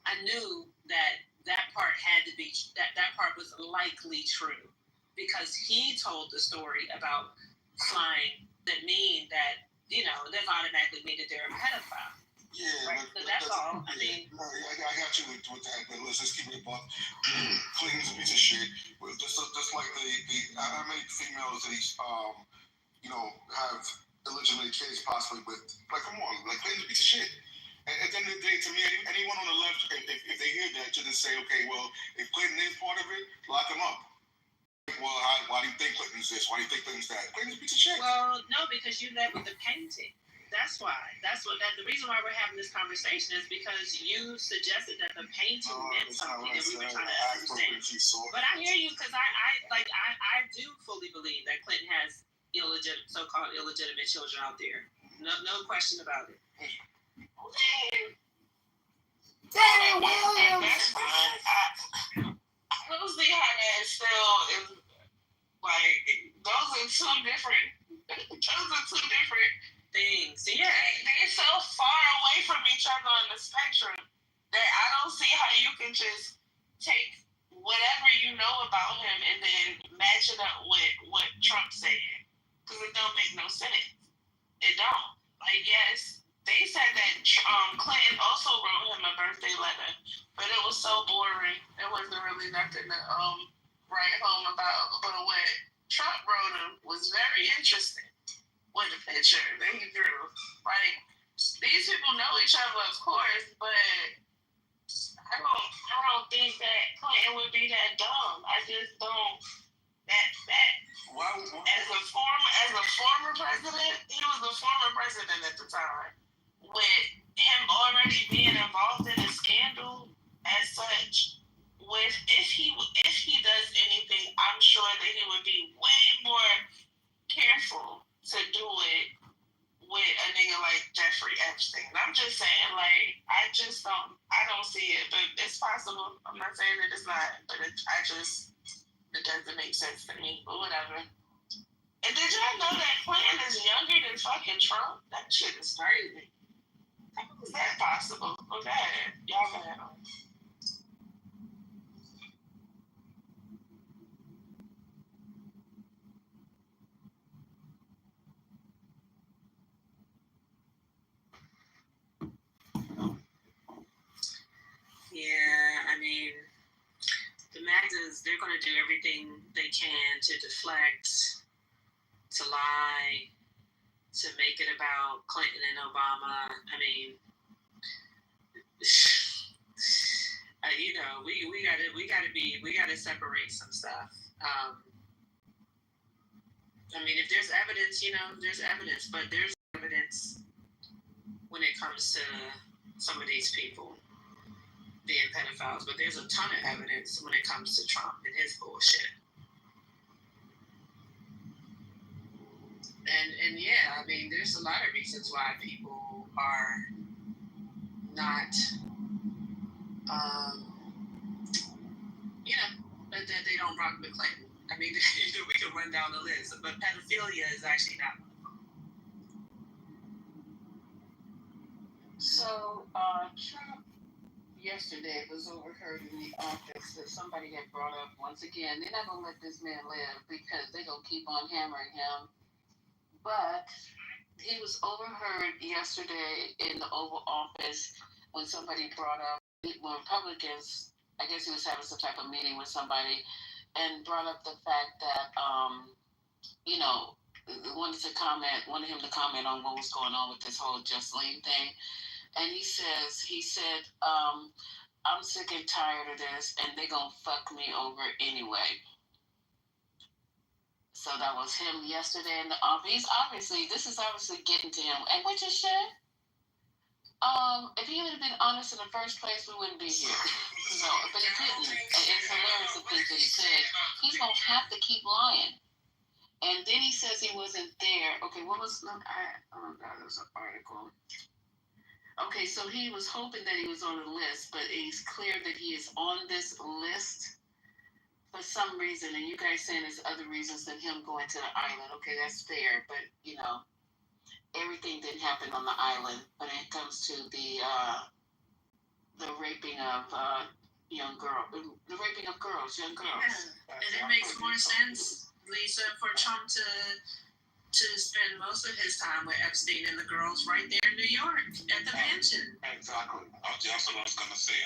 I knew that part had to be, that part was likely true because he told the story about flying that mean that, that automatically mean that they're a pedophile. Yeah, right? So that's all. I mean, I got you with that, but let's just keep it a buck. Clinton's a piece of shit. Just like how many females that he's have illegitimate kids possibly with? Like, come on, like Clinton's a piece of shit. And at the end of the day, to me, anyone on the left, if they hear that, should just say, okay, well, if Clinton is part of it, lock him up. Well, why do you think Clinton's this? Why do you think Clinton's that? Clinton's a piece of shit. Well, no, because you led with the painting. That's why. The reason why we're having this conversation is because you suggested that the painting meant something, and we were trying to understand. But I hear you because I do fully believe that Clinton has so-called illegitimate children out there. No question about it. I don't see how that still is like those are two different things. Yeah, they're so far away from each other on the spectrum that I don't see how you can just take whatever you know about him and then match it up with what Trump said because it don't make no sense. It don't. Like, yes, they said that Clinton also wrote him a birthday letter, but it was so boring. It wasn't really nothing to write home about. But what Trump wrote him was very interesting with the picture that he drew. Like, these people know each other, of course, but I don't think that Clinton would be that dumb. I just don't. As a former president, he was a former president at the time. With him already being involved in a scandal as such, if he does anything, I'm sure that he would be way make sense to me, but whatever. And did y'all know that Clinton is younger than fucking Trump? That shit is crazy. How is that possible? Okay, y'all go ahead. Yeah, I mean, the MAGAs, they're going to do everything they can to deflect, to lie, to make it about Clinton and Obama. I mean, you know, we gotta separate some stuff. I mean, if there's evidence, you know, there's evidence, but there's evidence when it comes to some of these people being pedophiles, but there's a ton of evidence when it comes to Trump and his bullshit. And yeah, I mean, there's a lot of reasons why people are not, you know, that they don't rock with Clinton. I mean, we can run down the list, but pedophilia is actually not. So, Trump yesterday was overheard in the office that somebody had brought up once again. They're not going to let this man live because they're going to keep on hammering him. But he was overheard yesterday in the Oval Office when somebody brought up, when Republicans, I guess he was having some type of meeting with somebody, and brought up the fact that, you know, wanted him to comment on what was going on with this whole Justine thing. And he said, I'm sick and tired of this, and they're going to fuck me over anyway. So that was him yesterday in the office. This is obviously getting to him. And which is shit. If he would have been honest in the first place, we wouldn't be here. No, but he couldn't. And it's hilarious to think that he could. He's going to have to keep lying. And then he says he wasn't there. Okay, what was... oh, God, there was an article. Okay, so he was hoping that he was on the list, but it's clear that he is on this list for some reason, and you guys saying there's other reasons than him going to the island. Okay, that's fair, but, you know, everything didn't happen on the island when it comes to the raping of young girls. Yeah. And it makes more sense, Lisa, for Trump to spend most of his time with Epstein and the girls right there in New York at the mansion. Exactly. That's what I was gonna say.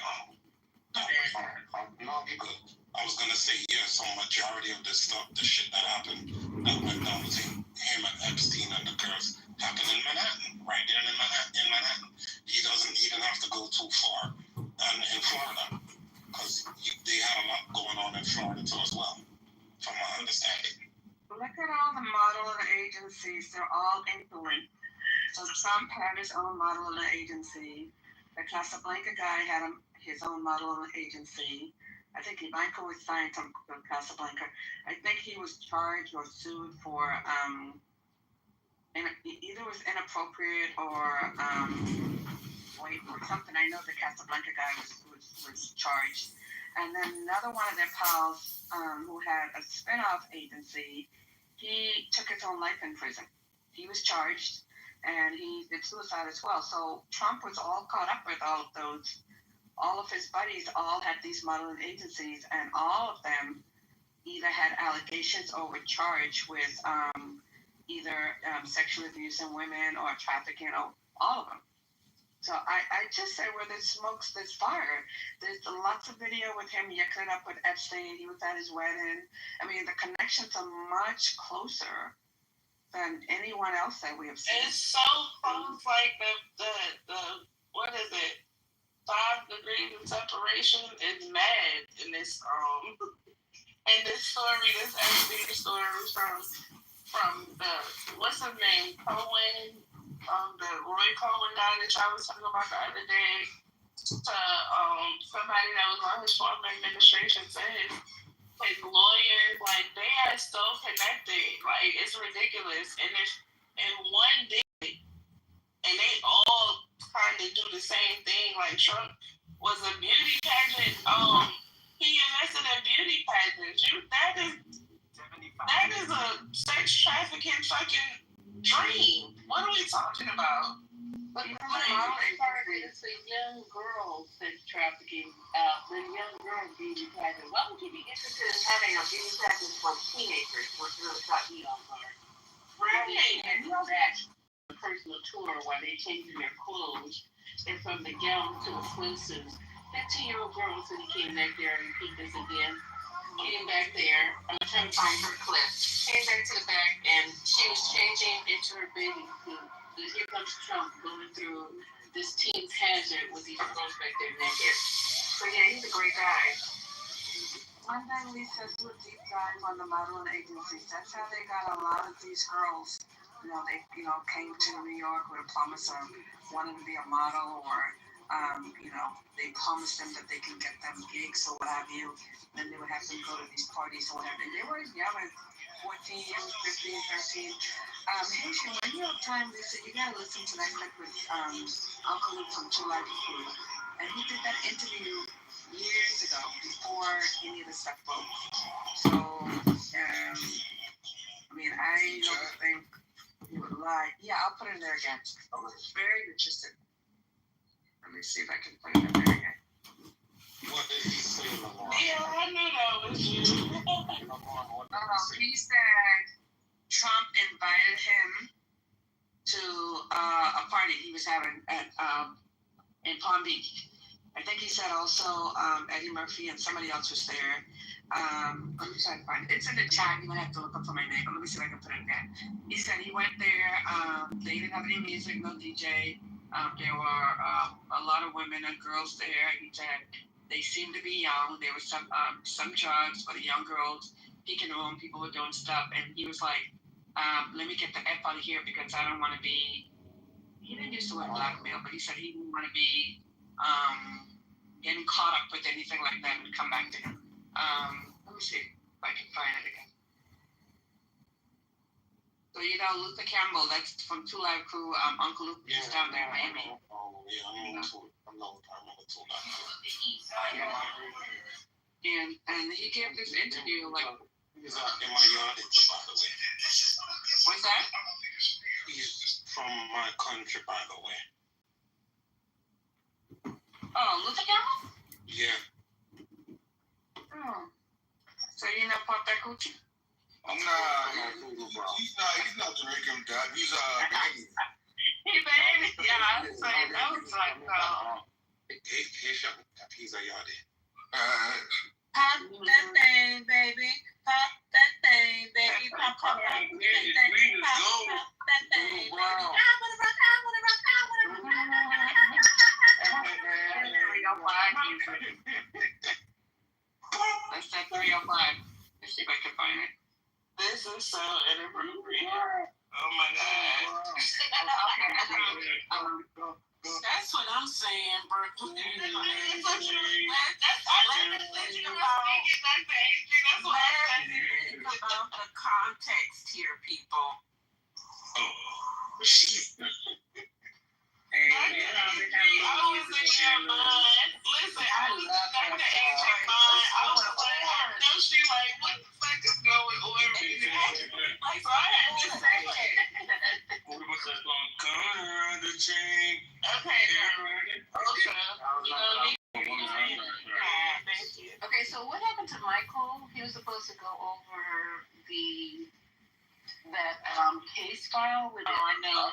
No, you good. I was gonna say yes. On majority of this stuff, the shit that happened, that went down between him and Epstein and the girls, happened in Manhattan, right there in Manhattan. He doesn't even have to go too far, and in Florida, because they had a lot going on in Florida too as well, from my understanding. Look at all the modeling agencies. They're all influenced. So Trump had his own modeling agency. The Casablanca guy had his own modeling agency. I think Michael was signed from Casablanca. I think he was charged or sued for either was inappropriate or something. I know the Casablanca guy was charged. And then another one of their pals who had a spin-off agency, he took his own life in prison. He was charged, and he did suicide as well. So Trump was all caught up with all of those. All of his buddies all had these modeling agencies, and all of them either had allegations or were charged with either sexual abuse in women or trafficking, or all of them. So I just say where there's smoke, there's fire. There's lots of video with him yucking it up with Epstein. He was at his wedding. I mean, the connections are much closer than anyone else that we have seen. It's so close, like the what is it? 5 degrees of separation is mad in this story, this Epstein story from the what's his name, Cohen. The Roy Cohen guy that y'all was talking about the other day, to somebody that was on his former administration said his lawyers, like, they are so connected, like, it's ridiculous. And if in one day, and they all kind of do the same thing, like Trump was a beauty pageant, he invested in beauty pageants. sex trafficking fucking dream. What are we talking about? But the part is the young girls sex trafficking. The young girls beauty pageant. Why would you be interested in having a beauty pageant for teenagers? Which really got me on guard. Right. And you know that a personal tour while they're changing their clothes, and from the gown to the swimsuits. 15-year-old girl, so he came back there and repeat this again. Came back there. I'm trying to find her clip. Came back to the back and she was changing into her bathing suit. And here comes Trump going through this team pageant with these girls back there naked. So yeah, he's a great guy. One thing Lisa do a deep dive on the modeling agencies. That's how they got a lot of these girls. They came to New York with a promise of wanting to be a model, or they promised them that they can get them gigs or what have you. Then they would have them go to these parties or whatever. And they were young, 14, 15, 13. Hey, when you have time, Lisa, you gotta listen to that clip with Uncle Luke from True Life Crew. And he did that interview years ago, before any of the stuff broke. So, I don't think he would lie. Yeah, I'll put it in there again. I was very interested. Let me see if I can put it in there again. What did he say, Lamar? Yeah, I knew that was you. He said Trump invited him to a party he was having at in Palm Beach. I think he said also Eddie Murphy and somebody else was there. Let me try to find it. It's in the chat. You might have to look up for my name, but let me see if I can put it again. He said he went there. They didn't have any music, no DJ. There were a lot of women and girls there. He said they seemed to be young. There was some drugs, but the young girls peeking around, people were doing stuff, and he was like, "Let me get the F out of here because I don't want to be." He didn't use the word blackmail, but he said he didn't want to be getting caught up with anything like that and come back to him. Let me see if I can find it again. So Luther Campbell, that's from Two Live Crew. Uncle Luke is down there in Miami. And he gave this interview like. He's in my yard, by the way. What's that? He's from my country, by the way. Oh, Luther Campbell? Yeah. Oh. So you know Pop that coochie? He's not Jamaican, Dad. He's Bahamian. He's Bahamian. Yeah, I was like, He's a yardie. Pop that thing, baby. Pop that thing, baby. Pop that thing. Pop that thing, baby. I wanna rock. That's that 305. Let's see if I can find it. This is so inappropriate. Oh my God. That's what I'm saying, bro. That's what I'm saying about the context here, people. Okay, so what happened to Michael? He was supposed to go over that case file with I know.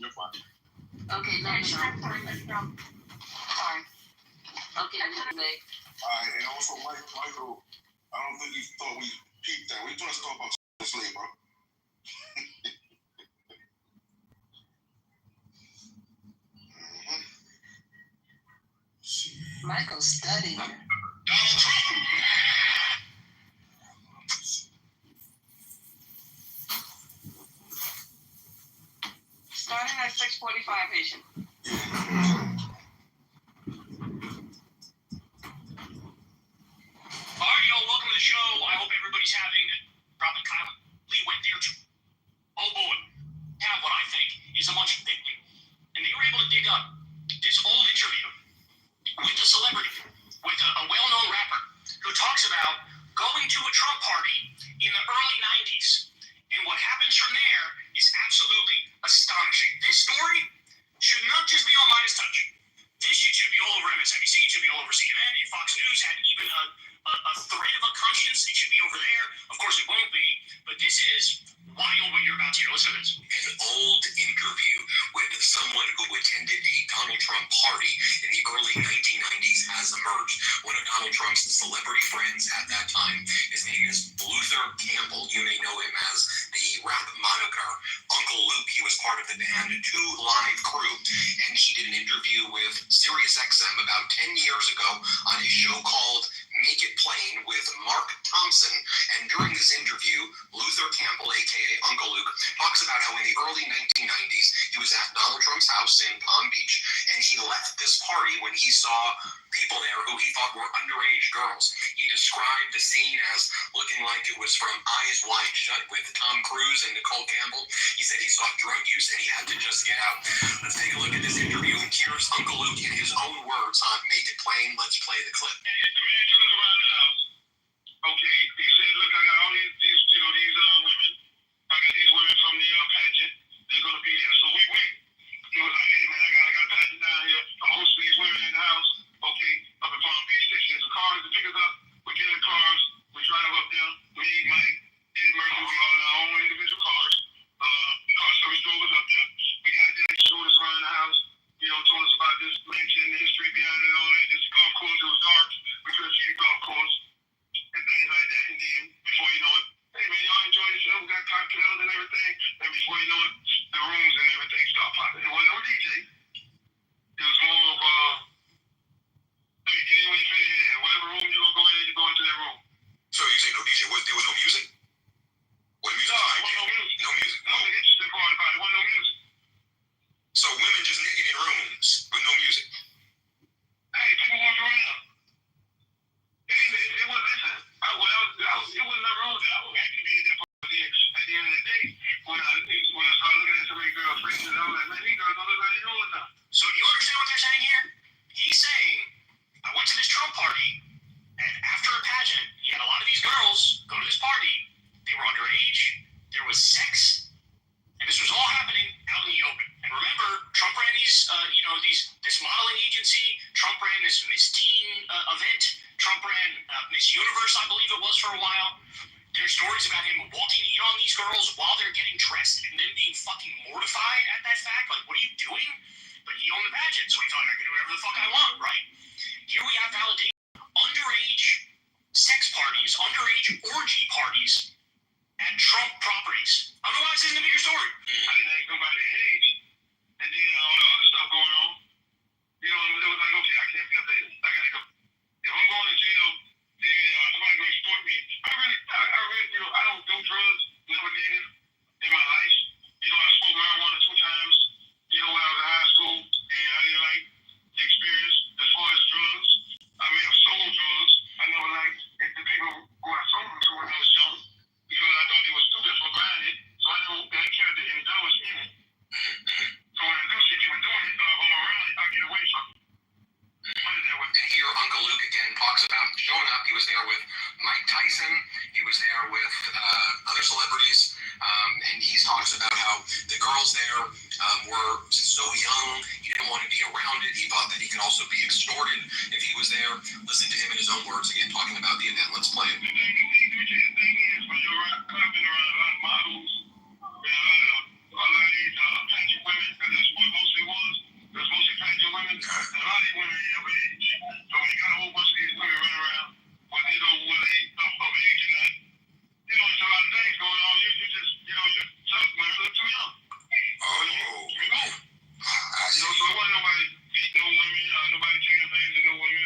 You're fine. Okay, no. Sorry. Okay, And also Michael, I don't think he thought we peeped that. We just talk about this late, bro. Michael's studying. Starting at 6:45, patient. Alright, y'all, welcome to the show. I hope everybody's having, probably Kyle Lee went there too. Oh boy, have what I think is a much thinking. And they were able to dig up this old interview with a celebrity, with a well-known rapper, who talks about going going to a Trump party in the early 90s. And what happens from there is absolutely astonishing. This story should not just be on Midas Touch. This shit should be all over MSNBC, it should be all over CNN. If Fox News had even a thread of a conscience, it should be over there. Of course it won't be, but this is wild what you're about to hear. Listen to this. An old interview with someone who attended a Donald Trump party in the early 1990s has emerged. One of Donald Trump's celebrity friends at that time, his name is Luther Campbell. You may know him as the rap moniker Uncle Luke. He was part of the band 2 Live Crew, and he did an interview with SiriusXM about 10 years ago on a show called Make It Plain with Mark Thompson. And during this interview, Luther Campbell, aka Uncle Luke, talks about how in the early 1990s he was at Donald Trump's house in Palm Beach, and he left this party when he saw people there who he thought were underage girls. He described the scene as looking like it was from Eyes Wide Shut with Tom Cruise and Nicole Campbell. He said he saw drug use and he had to just get out. Let's take a look at this interview, and here's Uncle Luke in his own words on Make It Plain. Let's play the clip. The man took us around the house. Okay, he said, look, I got all these women. I got these women from the pageant. They're going to be there. So we went. He was like, hey, man, I got a pageant down here. I'm hosting these women in the house. Okay, up in Palm Beach. They send some cars to pick us up. We get in the cars. We drive up there. Me, Mike, Eddie Murphy, we all in our own individual cars. Car service drove us up there. We got there. They showed us around the house. You know, told us about this mansion, the history behind it, all that. This golf course, it was dark. We couldn't see the golf course and things like that. And then, before you know it, hey man, y'all enjoy yourself. We got cocktails and everything. And before you know it, the rooms and everything start popping. There wasn't no DJ. It was more of hey, get in when you fit in. Whatever room you gonna go in, you go into that room. So you say no DJ? There was no music? What music? No, there wasn't no music. No music. That was the interesting part about it. There wasn't no music. So women just naked in rooms with no music. Hey, people walk around. It was, listen, it wasn't nothing wrong with that. I was happy to be in there for at the end of the day. When I started looking at so many girls' faces, I was like, man, these girls don't look like they know enough. So do you understand what they're saying here? He's saying, I went to this Trump party, and after a pageant, he had a lot of these girls go to this party. They were underage. There was sex. And this was all happening out in the open. And remember, Trump ran this modeling agency. Trump ran this Miss Teen event. Trump ran Miss Universe, I believe it was, for a while. There's stories about him walking in on these girls while they're getting dressed and then being fucking mortified at that fact. Like, what are you doing? But he owned the pageant, so he thought I can do whatever the fuck I want, right? Here we have validation. Underage sex parties, underage orgy parties at Trump properties. I don't know why this isn't a bigger story. I didn't ask nobody their age. And then all the other stuff going on. You know, it was like, okay, I can't be up there. I gotta go. If I'm going to jail, then somebody's going to extort me. I really, you know, I don't do drugs. Never did it in my life. You know, I smoked marijuana 2 times, you know, when I was in high school. And I didn't like the experience as far as drugs. I may have sold drugs. I never liked the people who I sold them to when I was young, because I thought they were stupid for buying it. So I never cared to indulge in it. So when I do see people doing it, if I'm around it, I get away from it. And here Uncle Luke again talks about showing up. He was there with Mike Tyson. He was there with other celebrities. And he talks about how the girls there were so young, he didn't want to be around it. He thought that he could also be extorted if he was there. Listen to him in his own words again, talking about the event. Let's play it. The thing is, when you're around, I've been around a lot of models and a lot of these pageant women, because that's what mostly was. It was mostly pageant women. And a lot of these women here of age. So when you got a whole bunch of these women running around, whether you know whether they of age or not, you know, there's a lot of things going on. You just, you know, some women look too young. You go. You know, so it wasn't nobody beating no women, nobody taking advantage of no women.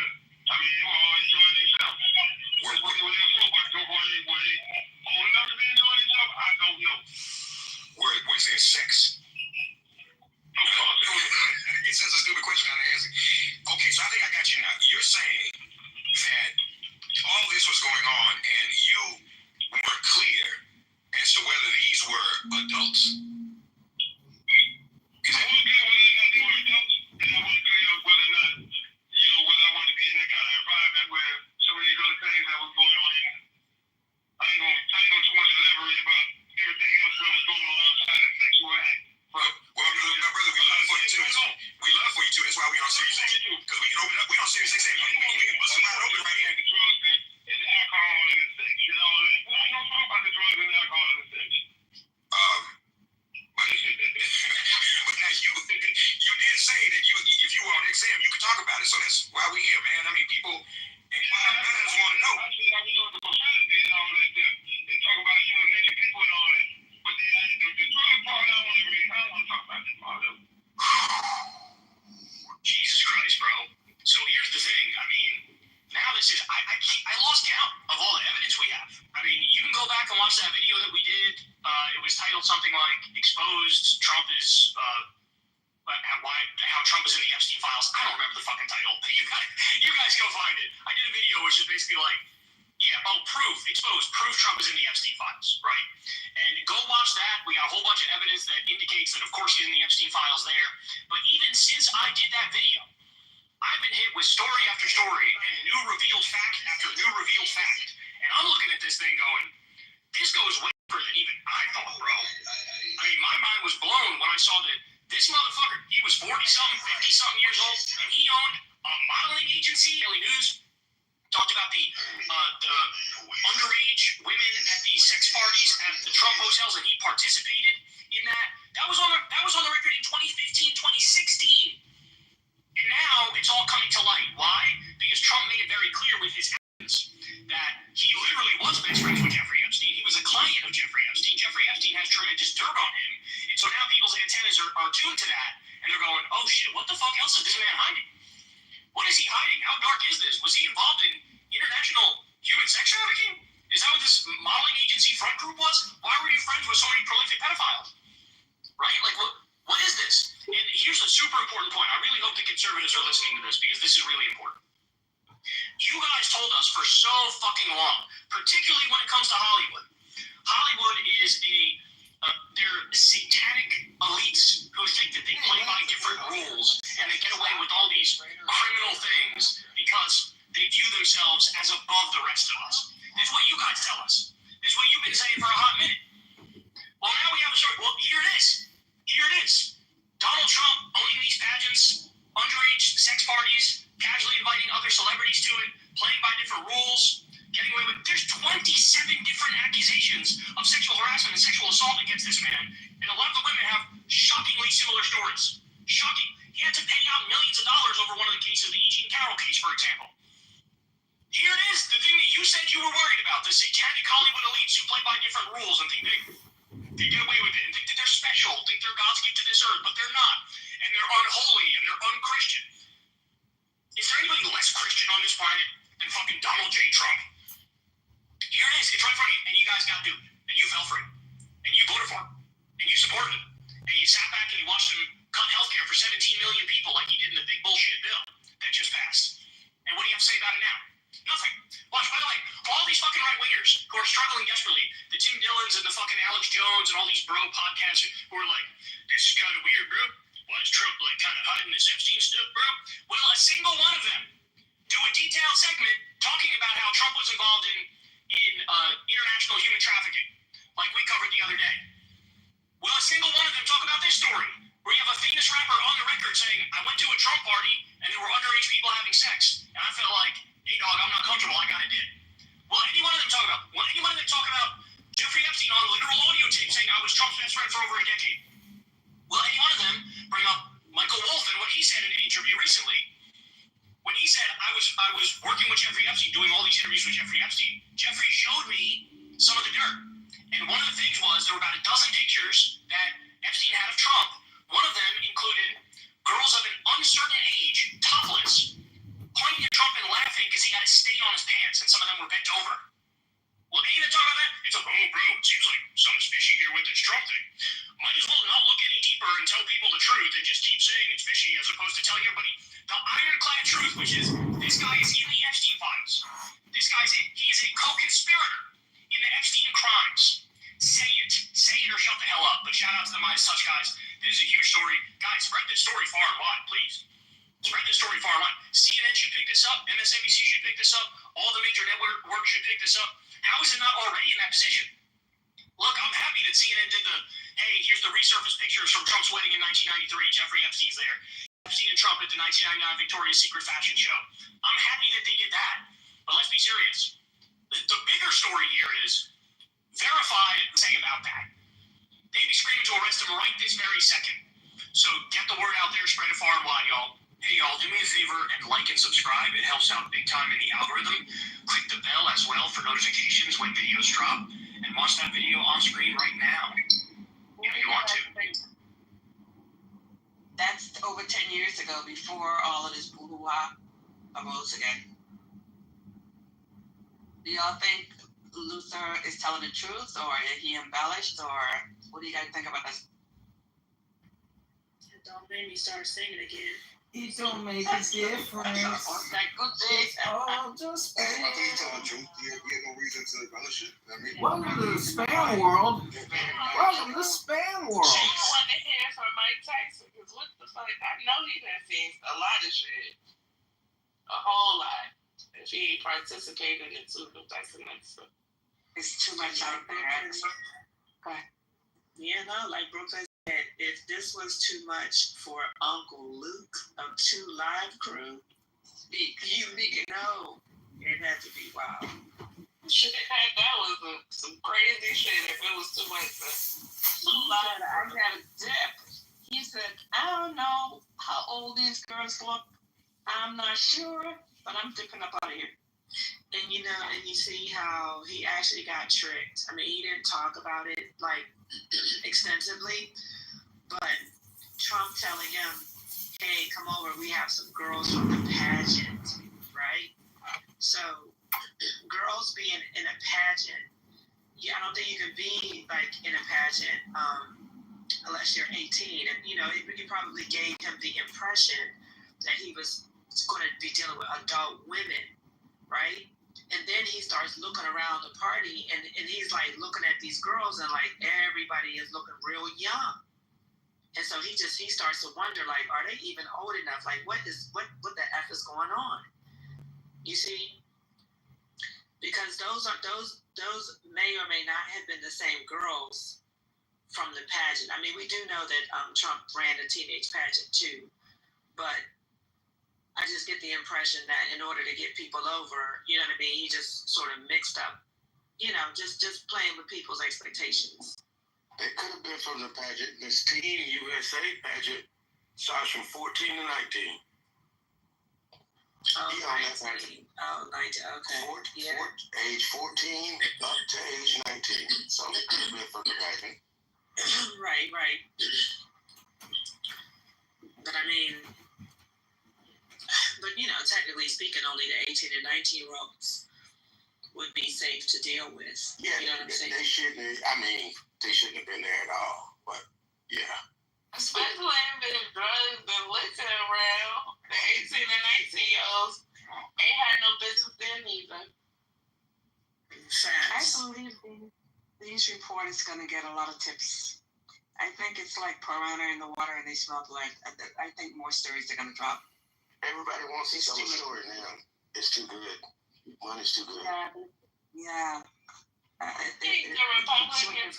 I mean, they were all enjoying themselves. That's what they were there for, but were they old enough to be enjoying themselves? I don't know. Was there sex? Of course there was. It's just a stupid question I'm asking. Okay, so I think I got you now. You're saying that all this was going on and you weren't clear as to whether these were adults. I wasn't clear whether or not they were adults, and I wasn't clear whether or not, you know, whether I wanted to be in that kind of environment where some of these other things that was going on in. watch that video that we did. It was titled something like "Exposed Trump is how Trump is in the Epstein files." I don't remember the fucking title, but you guys go find it. I did a video which is basically like, proof Trump is in the Epstein files, right? And go watch that. We got a whole bunch of evidence that indicates that, of course, he's in the Epstein files there. But even since I did that video, I've been hit with story after story and new revealed fact after new revealed fact. And I'm looking at this thing going, this goes way deeper than even I thought, bro. I mean, my mind was blown when I saw that this motherfucker, he was 40-something, 50-something years old, and he owned a modeling agency. Daily News talked about the underage women at the sex parties at the Trump hotels, and he participated in that. That was on the record in 2015, 2016. And now it's all coming to light. Why? Because Trump made it very clear with his actions that he literally was best friends with Jeffrey Epstein. He was a client of Jeffrey Epstein. Jeffrey Epstein has tremendous dirt on him. And so now people's antennas are tuned to that. And they're going, oh shit, what the fuck else is this man hiding? What is he hiding? How dark is this? Was he involved in international human sex trafficking? Is that what this modeling agency front group was? Why were you friends with so many prolific pedophiles? Right? Like, what is this? And here's a super important point. I really hope the conservatives are listening to this because this is really important. You guys told us for so fucking long, particularly when it comes to Hollywood. Hollywood is they're satanic elites who think that they play by different rules and they get away with all these criminal things because they view themselves as above the rest of us. This is what you guys tell us. This is what you've been saying for a hot minute. Well, now we have a story. Well, here it is. Here it is. Donald Trump owning these pageants, underage sex parties, casually inviting other celebrities to it, playing by different rules, getting away with. There's 27 different accusations of sexual harassment and sexual assault against this man, and a lot of the women have shockingly similar stories. Shocking. He had to pay out millions of dollars over one of the cases, the E. Jean Carroll case, for example. Here it is, the thing that you said you were worried about, the satanic Hollywood elites who play by different rules and think they get away with it and think that they're special, think they're God's gift to this earth, but they're not. And they're unholy and they're unchristian. Is there anybody less Christian on this planet than fucking Donald J. Trump? Here it is, it's right in front of you, and you guys got duped, and you fell for it, and you voted for him, and you supported him, and you sat back and you watched him cut healthcare for 17 million people like he did in the big bullshit bill that just passed. And what do you have to say about it now? Nothing. Watch, by the way, all these fucking right-wingers who are struggling desperately, the Tim Dillons and the fucking Alex Jones and all these bro podcasts who are like, this is kind of weird, bro. Why is Trump like kind of hiding this Epstein stuff, bro? Well, a single one of them do a detailed segment talking about how Trump was involved in international human trafficking, like we covered the other day. Will a single one of them talk about this story, where you have a famous rapper on the record saying, I went to a Trump party and there were underage people having sex, and I felt like, hey dog, I'm not comfortable, I got it did. Will any one of them talk about Jeffrey Epstein on literal audio tape saying I was Trump's best friend for over a decade? Will any one of them bring up Michael Wolff and what he said in an interview recently? When he said, I was working with Jeffrey Epstein, doing all these interviews with Jeffrey Epstein, Jeffrey showed me some of the dirt. And one of the things was there were about a dozen pictures that Epstein had of Trump. One of them included girls of an uncertain age, topless, pointing at Trump and laughing because he had a stain on his pants, and some of them were bent over. Well, any of them talk about that? It's like, oh, bro, it seems like something's fishy here with this Trump thing. Might as well not look any deeper and tell people the truth and just keep saying it's fishy as opposed to telling everybody the ironclad truth, which is this guy is in the Epstein files. He is a co-conspirator in the Epstein crimes. Say it or shut the hell up. But shout out to the Midas Touch guys. This is a huge story. Guys, spread this story far and wide, please. Spread this story far and wide. CNN should pick this up. MSNBC should pick this up. All the major networks should pick this up. How is it not already in that position? Look, I'm happy that CNN did hey, here's the resurfaced pictures from Trump's wedding in 1993. Jeffrey Epstein's there. Epstein and Trump at the 1999 Victoria's Secret fashion show. I'm happy that they did that. But let's be serious. The bigger story here is verified saying about that. They'd be screaming to arrest him right this very second. So get the word out there, spread it far and wide, y'all. Hey, y'all, do me a favor and like and subscribe. It helps out big time in the algorithm. Click the bell as well for notifications when videos drop. And watch that video on screen right now if you want to. That's over 10 years ago, before all of this boo-hoo-ha arose again. Do y'all think Luther is telling the truth, or he embellished, or what do you guys think about this? Don't make me start singing again. It don't make a difference. Oh, just I think you're telling the truth. You have no reason to embellish it. I mean, welcome to the spam world. Welcome to the spam world. She don't want to hear from Mike Tyson, because what the fuck? I know he done seen a lot of shit. A whole lot. If he participated in Super Tyson and stuff. It's too much out there. Yeah, no, like Brooklyn said, if this was too much for Uncle Luke of 2 Live Crew, you know, it had to be wild. Shit, that was some crazy shit if it was too much. I got a dip. He said, I don't know how old these girls look. I'm not sure, but I'm dipping up out of here. And you know, and you see how he actually got tricked. I mean, he didn't talk about it like extensively, but Trump telling him, hey, come over, we have some girls from the pageant, right? So girls being in a pageant, I don't think you can be like in a pageant unless you're 18. And you know, he probably gave him the impression that he was going to be dealing with adult women, right? And then he starts looking around the party, and he's like looking at these girls, and like everybody is looking real young. And so he starts to wonder, like, are they even old enough? Like, what the F is going on? You see? Because those may or may not have been the same girls from the pageant. I mean, we do know that Trump ran a teenage pageant too, but I just get the impression that in order to get people over, you know what I mean, he just sort of mixed up, you know, just playing with people's expectations. They could have been from the pageant. This Teen USA pageant starts from 14 to 19. Oh, 19. Oh, 19. Okay. Age 14 up to age 19. So they could have been from the pageant. Right. But I mean, you know, technically speaking, only the 18 and 19-year-olds would be safe to deal with. Yeah, you know what I'm saying? They shouldn't have been there at all. But yeah. Especially if there's drugs and liquor around, the 18 and 19-year-olds ain't had no business there neither. I believe these reporters going to get a lot of tips. I think it's like piranha in the water, and they smell like. I think more stories are going to drop. Everybody wants to tell a story now. It's too good. Money's too good. Yeah. I think the Republicans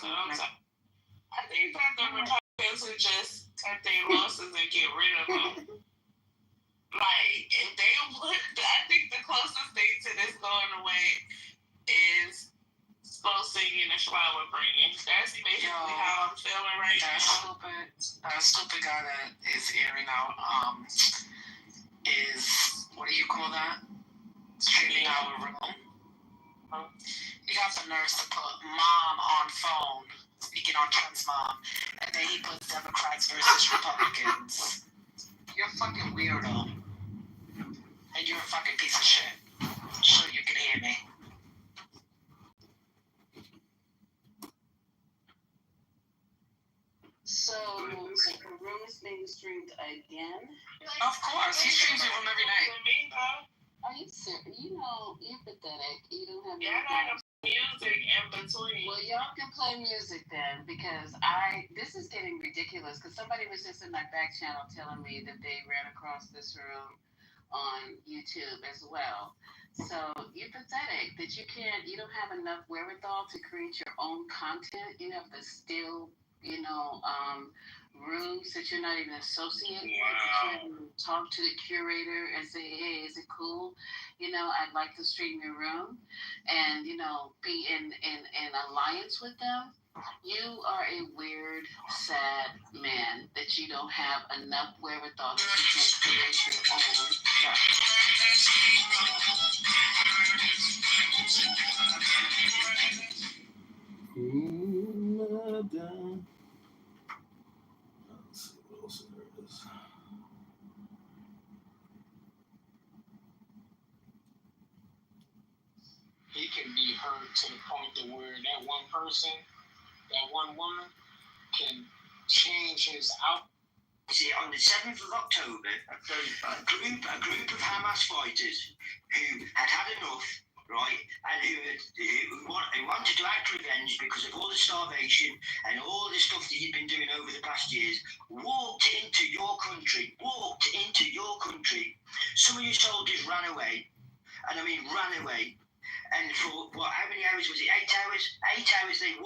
would just cut their losses and get rid of them. Like, if they would, I think the closest thing to this going away is slow singing and flower bringing. That's basically how I'm feeling right now. That stupid guy that is airing out is, what do you call that? Streaming our room. He got the nerves to put mom on phone, speaking on Trump's mom, and then he puts Democrats versus Republicans. You're a fucking weirdo. And you're a fucking piece of shit. So you can hear me. So, the room is being streamed again? Of course, he streams it from every night. Are you serious? You know, you're pathetic. You don't have music in between. Well, y'all can play music then, because this is getting ridiculous, because somebody was just in my back channel telling me that they ran across this room on YouTube as well. So you're pathetic that you don't have enough wherewithal to create your own content. You have to steal, rooms that you're not even associated with. You can't even talk to the curator and say, hey, is it cool? I'd like to stream your room and, be in alliance with them. You are a weird, sad man that you don't have enough wherewithal that you can create your own stuff. Let's see what else there is. He can be hurt to the point to where that one person, that one woman, can change his outcome. See, on the 7th of October, a group of Hamas fighters who had enough, right, and who wanted to act revenge because of all the starvation and all the stuff that you've been doing over the past years, walked into your country. Some of your soldiers ran away, and I mean ran away, and for, what, how many hours was it? 8 hours? 8 hours they